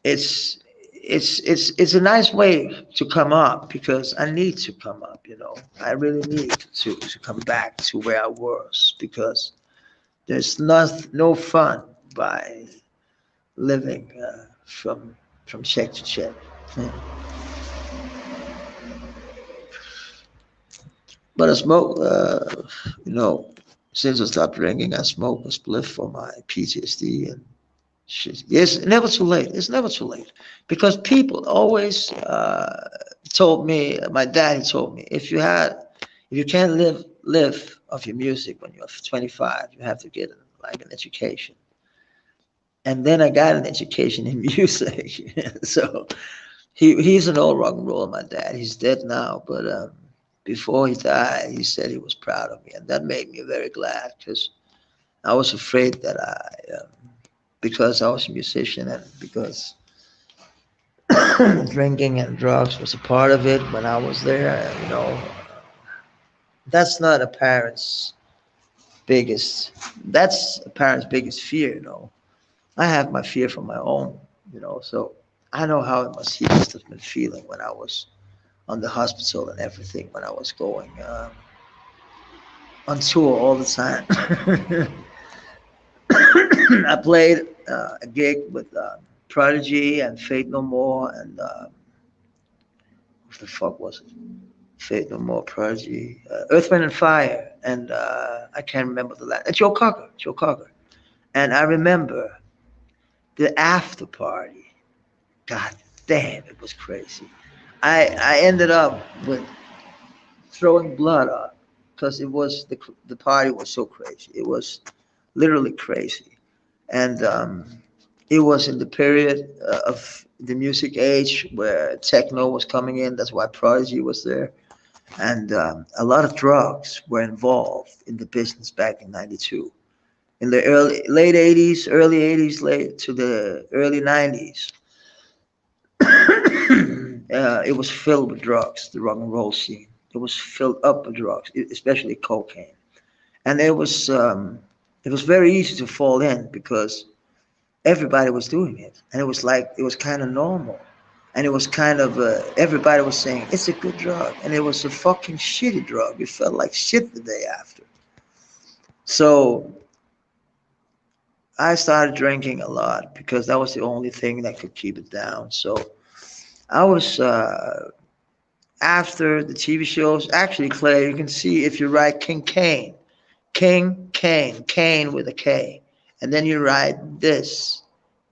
it's it's a nice way to come up because I need to come up. You know, I really need to come back to where I was because there's no fun by living from check to check. Yeah. But I smoke, you know, since I stopped drinking, I smoke a spliff for my PTSD and shit. It's never too late. It's never too late because people always told me. My daddy told me if you can't live off your music when you're 25, you have to get like an education. And then I got an education in music. So he's an old rock and roller, my dad. He's dead now, but before he died, he said he was proud of me, and that made me very glad because I was afraid that because I was a musician and because drinking and drugs was a part of it when I was there. You know, that's not a parent's biggest. That's a parent's biggest fear. You know, I have my fear for my own. You know, so I know how he must have been feeling when I was on the hospital and everything when I was going on tour all the time. I played a gig with Prodigy and Fate No More and what the fuck was it? Fate No More, Prodigy, Earth, Wind and Fire, and I can't remember the last. Joe Cocker, Joe Cocker, and I remember the after party. God damn, it was crazy. I ended up with throwing blood up because it was the party was so crazy. It was literally crazy, and it was in the period of the music age where techno was coming in. That's why Prodigy was there, and a lot of drugs were involved in the business back in '92. In the late '80s, early '80s, late to the early '90s, it was filled with drugs. The rock and roll scene. It was filled up with drugs, especially cocaine, and it was very easy to fall in because everybody was doing it, and it was like it was kind of normal, and it was kind of everybody was saying it's a good drug, and it was a fucking shitty drug. You felt like shit the day after. So I started drinking a lot because that was the only thing that could keep it down. So I was after the TV shows. Actually, Claire, you can see if you write King Kane, King Kane, Kane with a K, and then you write this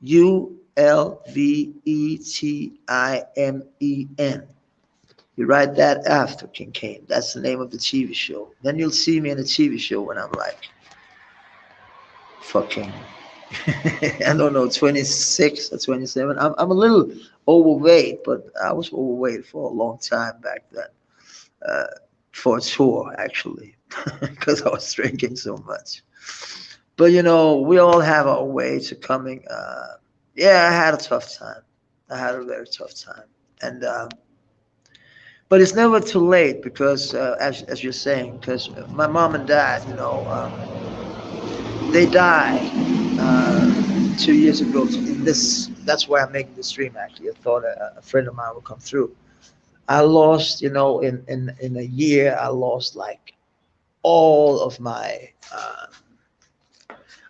Ulvettimen. You write that after King Kane. That's the name of the TV show. Then you'll see me in a TV show when I'm like fucking I don't know, 26 or 27. I'm a little overweight, but I was overweight for a long time back then. Uh, for a tour, actually, because I was drinking so much. But you know, we all have our way to coming. Yeah, I had a tough time. I had a very tough time, and but it's never too late because, as you're saying, because my mom and dad, you know, they died 2 years ago in this That's why I'm making the stream. Actually, I thought a friend of mine would come through. I lost, in a year, I lost like all of my.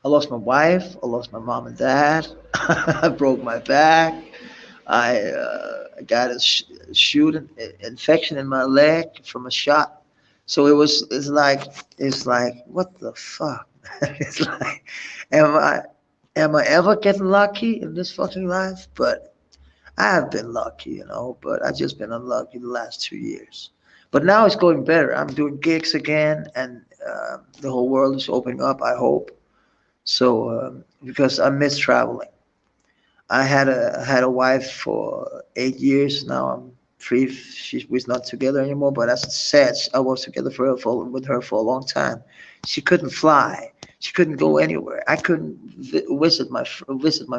I lost my wife. I lost my mom and dad. I broke my back. I got a shoot infection in my leg from a shot. So it's like what the fuck? It's like, am I am I ever getting lucky in this fucking life? But I have been lucky, but I've just been unlucky the last 2 years. But now it's going better. I'm doing gigs again, and the whole world is opening up. I hope so, because I miss traveling. I had a wife for 8 years. Now I'm free. We're not together anymore. But as I said, I was together with her for a long time. She couldn't fly. She couldn't go anywhere. I couldn't visit my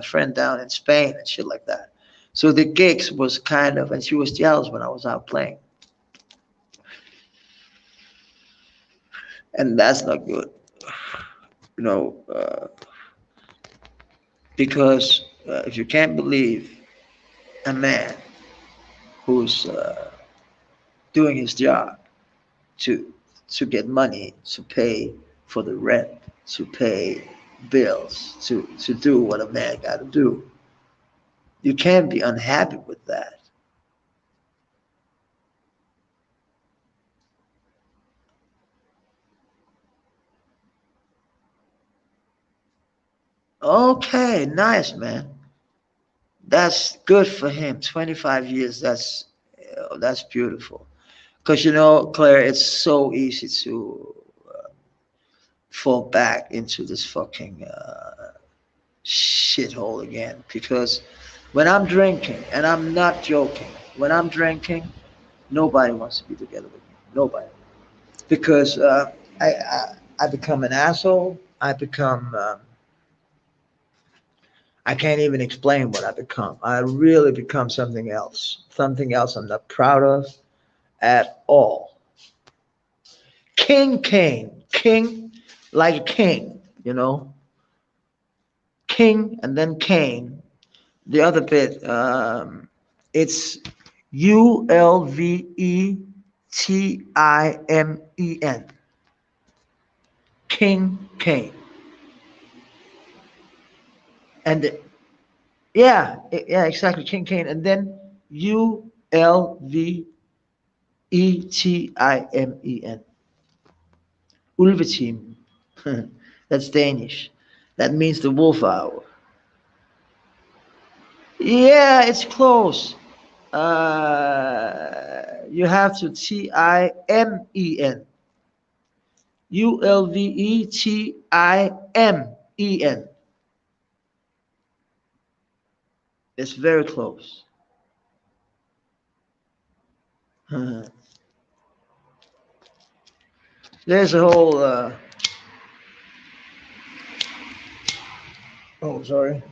friend down in Spain and shit like that. So the gigs was kind of, and she was jealous when I was out playing, and that's not good, you know, because if you can't believe a man who's doing his job to get money to pay for the rent, to pay bills, to do what a man got to do. You can't be unhappy with that. Okay, nice man. That's good for him. 25 years. That's beautiful. Because Claire, it's so easy to fall back into this fucking shithole again. Because when I'm drinking, and I'm not joking, when I'm drinking, nobody wants to be together with me. Nobody. Because I become an asshole. I can't even explain what I become. I really become something else I'm not proud of at all. King, like a king, king, and then Kane. The other bit, it's Ulvetime, King Kane, and yeah, exactly, King Kane, and then Ulvetime, Ulveteam. That's Danish. That means the wolf hour. Yeah, it's close. You have to Timen. Ulvetime. It's very close. There's a whole. Oh, sorry.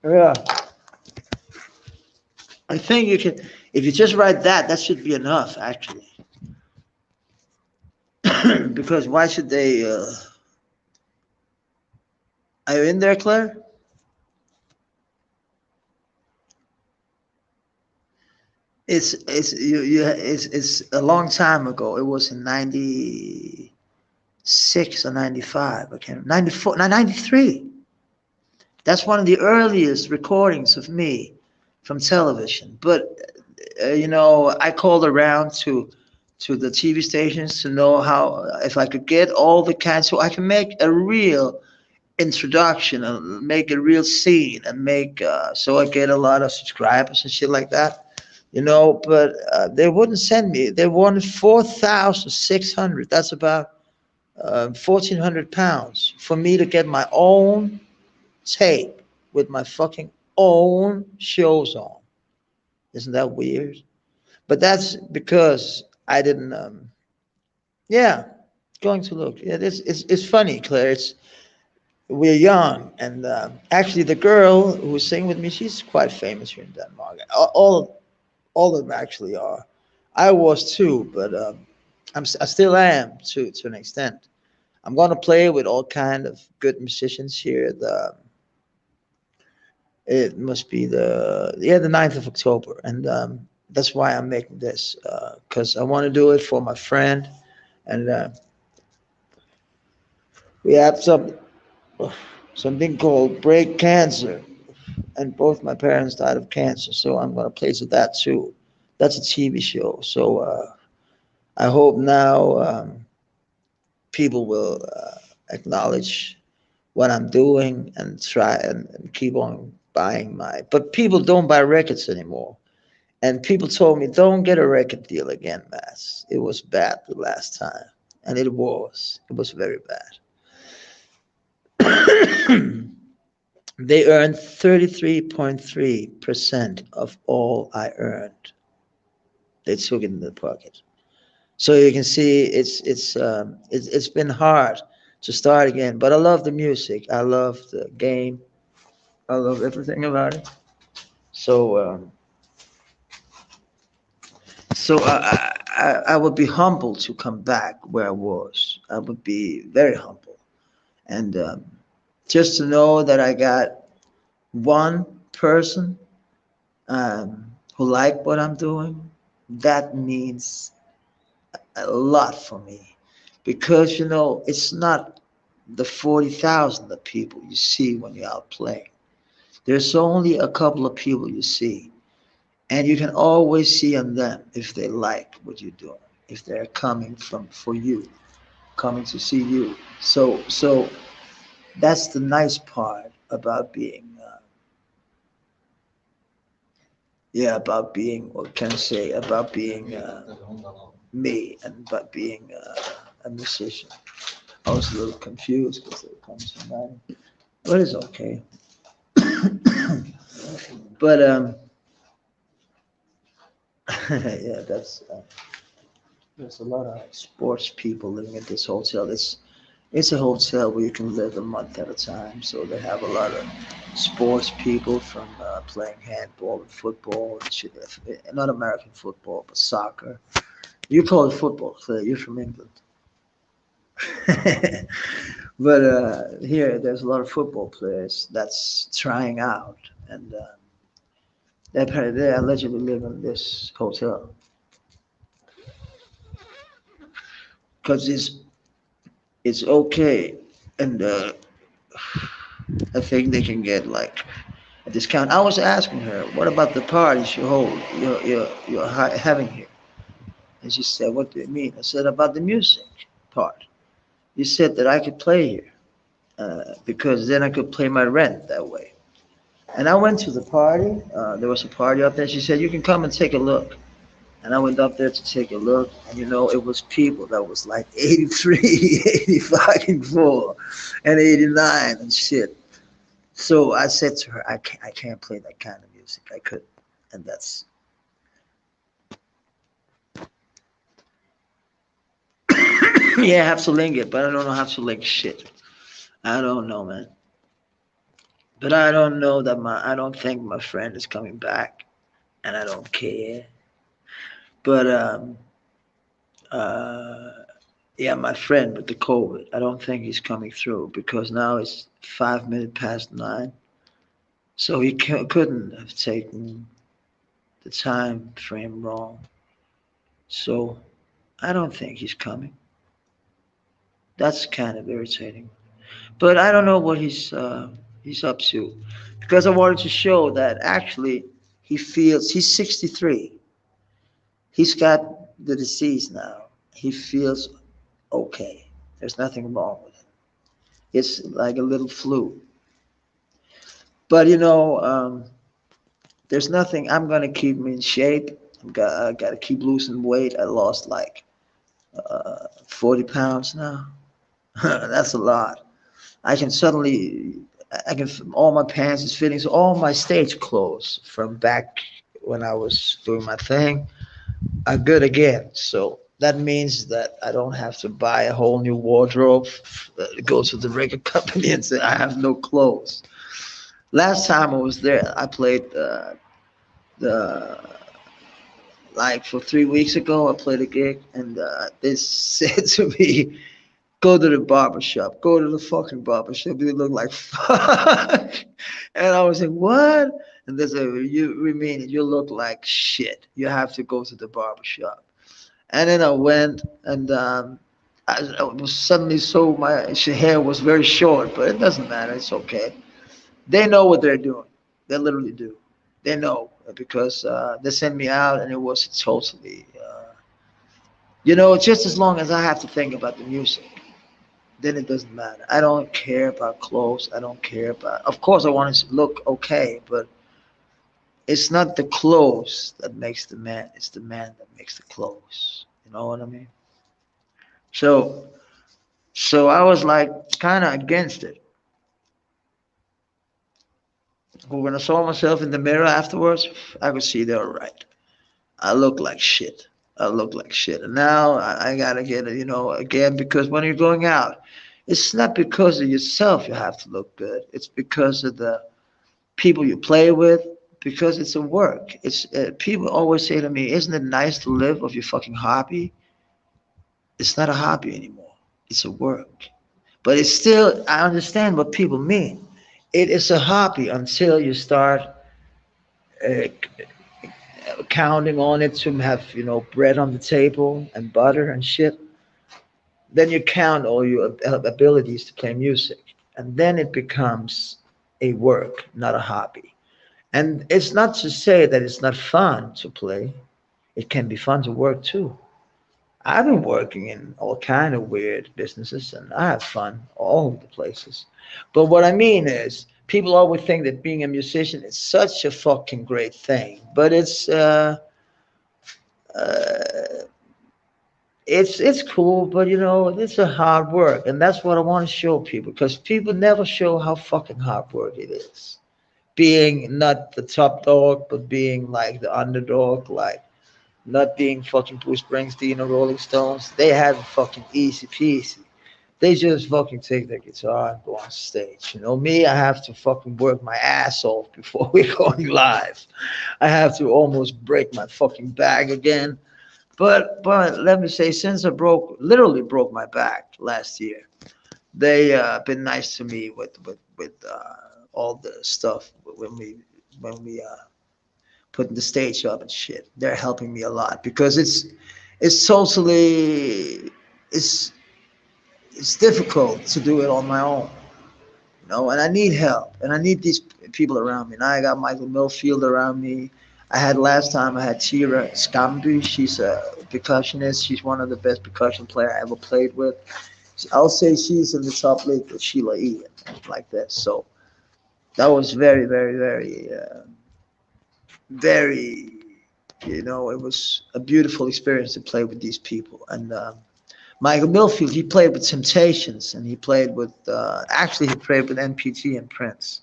Yeah, I think you can. If you just write that, that should be enough, actually. Because why should they? Are you in there, Claire? It's a long time ago. It was in 96 or 95. I can't 94, no, 93. That's one of the earliest recordings of me from television. But I called around to the TV stations to know how if I could get all the kinds, so I can make a real introduction and make a real scene and make so I get a lot of subscribers and shit like that. But they wouldn't send me. They wanted 4,600. That's about 1,400 pounds for me to get my own tape with my fucking own shows on. Isn't that weird? But that's because I didn't. Yeah, going to look. Yeah, it's funny, Claire. We're young, and actually, the girl who was singing with me, she's quite famous here in Denmark. All of them actually are. I was too, but I still am to an extent. I'm gonna play with all kind of good musicians here. It must be the 9th of October, and that's why I'm making this because I want to do it for my friend, and we have something called break cancer, and both my parents died of cancer, so I'm gonna play to that too. That's a TV show, so I hope now people will acknowledge what I'm doing and try and keep on buying my. But people don't buy records anymore. And people told me, don't get a record deal again, Mass. It was bad the last time. And it was. It was very bad. They earned 33.3% of all I earned. They took it in the pocket. So you can see it's been hard to start again. But I love the music. I love the game. I love everything about it. So I would be humbled to come back where I was. I would be very humble, and just to know that I got one person who like what I'm doing, that means a lot for me, because it's not the 40,000 of people you see when you're out playing. There's only a couple of people you see. And you can always see on them if they like what you're doing, if they're coming from for you, coming to see you. So that's the nice part about being, yeah, about being, what can I say, about being me and about being a musician. I was a little confused because it comes from that, but it's okay. But yeah, there's a lot of sports people living at this hotel. It's a hotel where you can live a month at a time. So they have a lot of sports people from playing handball and football, not American football, but soccer. You call it football, so you're from England. But here, there's a lot of football players that's trying out, and they allegedly live in this hotel because it's okay, and I think they can get like a discount. I was asking her, what about the parties you hold, you're having here? And she said, what do you mean? I said, about the music part. You said that I could play here because then I could pay my rent that way. And I went to the party. There was a party up there. She said, you can come and take a look. And I went up there to take a look, and it was people that was like 83, 85, and 4, and 89 and shit. So I said to her, I can't play that kind of music. I couldn't. And that's, yeah, I have to link it, but I don't know how to link shit. I don't know, man. But I don't think my friend is coming back, and I don't care. But, uh, yeah, my friend with the COVID, I don't think he's coming through because now it's 5 minutes past 9. So he couldn't have taken the time frame wrong. So I don't think he's coming. That's kind of irritating. But I don't know what he's up to, because I wanted to show that actually he's 63. He's got the disease now. He feels okay. There's nothing wrong with it. It's like a little flu. But there's nothing. I'm gonna keep me in shape. I gotta keep losing weight. I lost like 40 pounds now. That's a lot. I can suddenly, I can, all my pants is fitting, so all my stage clothes from back when I was doing my thing are good again. So that means that I don't have to buy a whole new wardrobe, go to the record company and say I have no clothes. Last time I was there, I played the Like for 3 weeks ago, I played a gig, and they said to me, "Go to the barber shop. Go to the fucking barber shop. You look like fuck." And I was like, "What?" And they said, "You, we mean it. You look like shit. You have to go to the barber shop." And then I went, and I was suddenly so my hair was very short, but it doesn't matter. It's okay. They know what they're doing. They literally do. They know because they sent me out, and it was totally, just as long as I have to think about the music, then it doesn't matter. I don't care about clothes. I don't care about. Of course, I want it to look okay, but it's not the clothes that makes the man. It's the man that makes the clothes. You know what I mean? So, so I was like kind of against it. But when I saw myself in the mirror afterwards, I could see they're right. I look like shit. I look like shit. And now I gotta get it, again, because when you're going out, it's not because of yourself you have to look good. It's because of the people you play with, because it's a work. It's people always say to me, "Isn't it nice to live of your fucking hobby?" It's not a hobby anymore. It's a work. But it's still, I understand what people mean. It is a hobby until you start uh, counting on it to have, bread on the table and butter and shit. Then you count all your abilities to play music. And then it becomes a work, not a hobby. And it's not to say that it's not fun to play. It can be fun to work too. I've been working in all kind of weird businesses, and I have fun all over the places. But what I mean is, people always think that being a musician is such a fucking great thing, but uh, it's cool, but it's a hard work, and that's what I want to show people because people never show how fucking hard work it is. Being not the top dog, but being like the underdog, like not being fucking Bruce Springsteen or Rolling Stones. They have it fucking easy peasy. They just fucking take their guitar and go on stage. Me, I have to fucking work my ass off before we're going live. I have to almost break my fucking back again. But let me say, since I literally broke my back last year, they been nice to me with all the stuff when we putting the stage up and shit. They're helping me a lot because it's totally it's it's difficult to do it on my own, and I need help and I need these people around me. Now I got Michael Millfield around me. I had last time I had Tira Scamby. She's a percussionist. She's one of the best percussion player I ever played with. I'll say she's in the top league with Sheila E. and like that. So that was very, very, very, very. It was a beautiful experience to play with these people. And Michael Millfield, he played with Temptations, and he played with actually he played with NPG and Prince.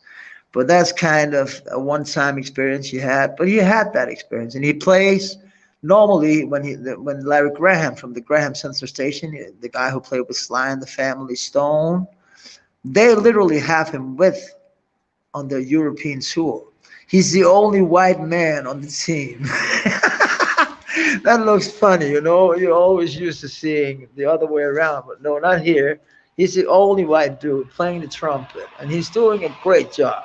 But that's kind of a one-time experience he had. But he had that experience, and he plays normally when Larry Graham from the Graham Center Station, the guy who played with Sly and the Family Stone, they literally have him with on their European tour. He's the only white man on the team. That looks funny, You're always used to seeing the other way around, but no, not here. He's the only white dude playing the trumpet, and he's doing a great job.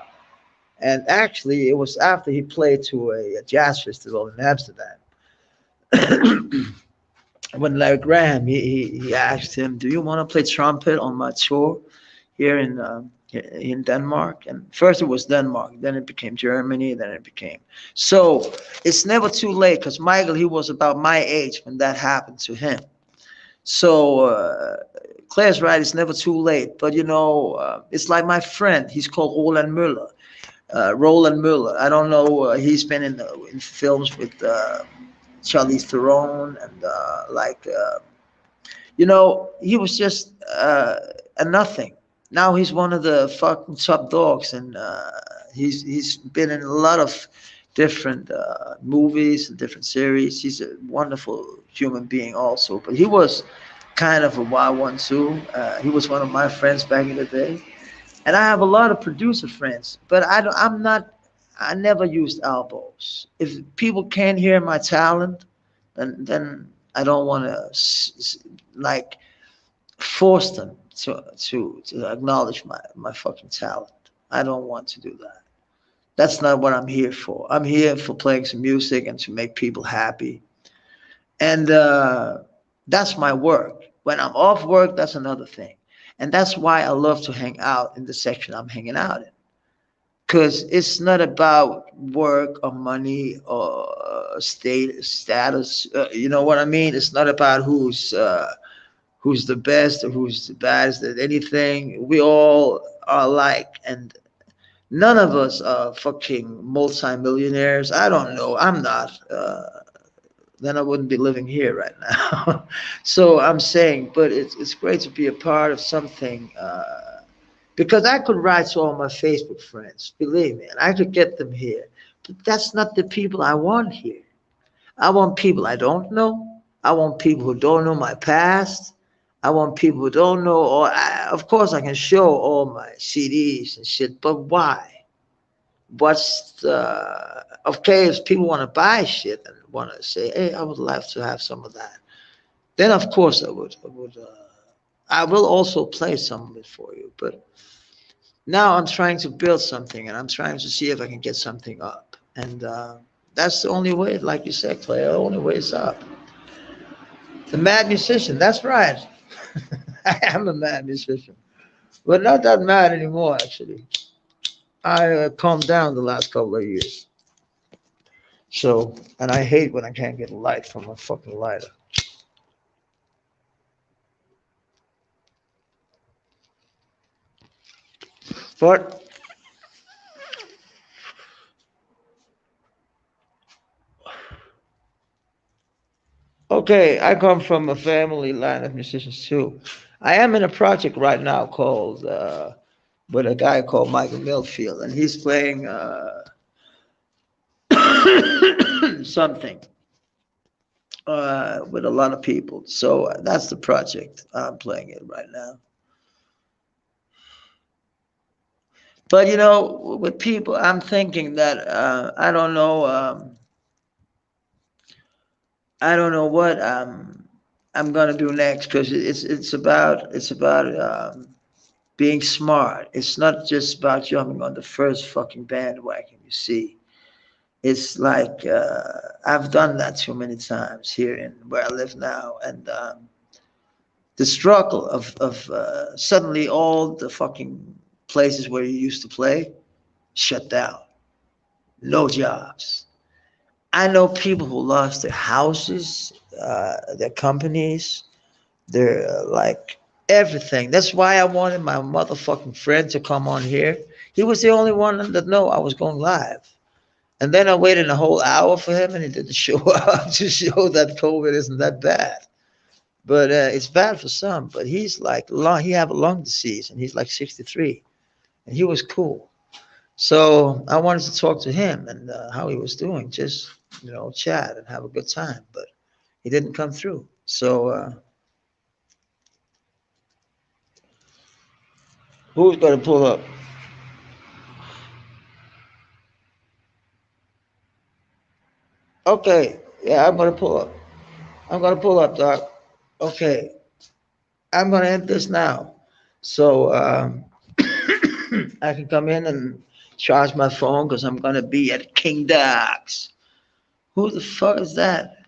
And actually, it was after he played to a jazz festival in Amsterdam. When Larry Graham, he asked him, "Do you want to play trumpet on my tour here in Denmark?" And first it was Denmark, then it became Germany, then it became. So it's never too late because Michael, he was about my age when that happened to him. So Claire's right, it's never too late. But it's like my friend, he's called Roland Müller. Roland Müller. I don't know. He's been in films with Charlize Theron and he was just a nothing. Now he's one of the fucking top dogs, and he's been in a lot of different movies and different series. He's a wonderful human being also, but he was kind of a wild one too. He was one of my friends back in the day, and I have a lot of producer friends, but I don't, I'm not. I never used elbows. If people can't hear my talent, then I don't want to like force them to acknowledge my fucking talent. I don't want to do that. That's not what I'm here for. I'm here for playing some music and to make people happy. And that's my work. When I'm off work, that's another thing. And that's why I love to hang out in the section I'm hanging out in. Because it's not about work or money or status. You know what I mean? It's not about who's the best or who's the baddest at anything. We all are alike, and none of us are fucking multimillionaires. I don't know. I'm not. Then I wouldn't be living here right now. So I'm saying, but it's great to be a part of something. Because I could write to all my Facebook friends, believe me, and I could get them here. But that's not the people I want here. I want people I don't know. I want people who don't know my past. I want people who don't know, or of course, I can show all my CDs and shit, but why? What's the, okay, if people want to buy shit and want to say, hey, I would love to have some of that, then of course I will also play some of it for you. But now I'm trying to build something and I'm trying to see if I can get something up. And that's the only way, like you said, Clay, the only way is up. The mad musician, that's right. I am a mad musician, but not that mad anymore, actually. I calmed down the last couple of years. So, and I hate when I can't get light from a fucking lighter. But, okay, I come from a family line of musicians too. I am in a project right now called, with a guy called Michael Millfield, and he's playing something with a lot of people. So that's the project. I'm playing it right now. But you know, with people, I'm thinking that I don't know what I'm gonna do next because it's about being smart. It's not just about jumping on the first fucking bandwagon you see. It's like I've done that too many times here in where I live now, and the struggle of suddenly all the fucking places where you used to play shut down, no jobs. I know people who lost their houses, their companies, their like everything. That's why I wanted my motherfucking friend to come on here. He was the only one that know I was going live. And then I waited a whole hour for him, and he didn't show up to show that COVID isn't that bad. But it's bad for some. But he's like lung. He have a lung disease, and he's like 63, and he was cool. So I wanted to talk to him and how he was doing, just chat and have a good time. But he didn't come through. So who's gonna pull up? Okay, yeah, I'm gonna pull up. I'm gonna pull up, Doc. Okay, I'm gonna end this now. So I can come in and charge my phone because I'm gonna be at King Doc's. Who the fuck is that?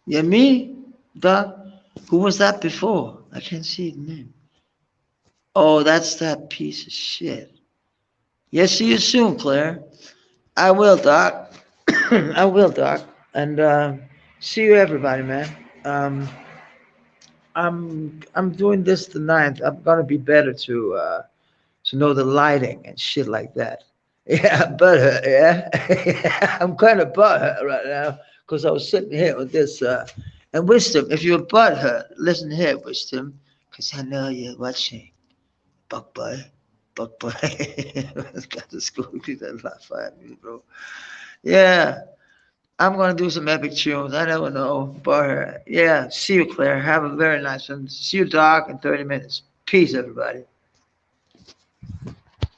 Yeah, me, Doc. Who was that before? I can't see the name. Oh, that's that piece of shit. Yeah, see you soon, Claire. I will, Doc. I will, Doc. And see you, everybody, man. Um, I'm doing this tonight. I'm gonna be better to know the lighting and shit like that. Yeah, butthurt. Yeah, I'm kind of butthurt right now because I was sitting here with this. And wisdom, if you're butthurt, listen here, wisdom, because I know you're watching. Buck boy, buck boy. Got the school that laugh at me, bro. Yeah, I'm gonna do some epic tunes. I never know, but yeah. See you, Claire. Have a very nice one. See you, Doc, in 30 minutes. Peace, everybody.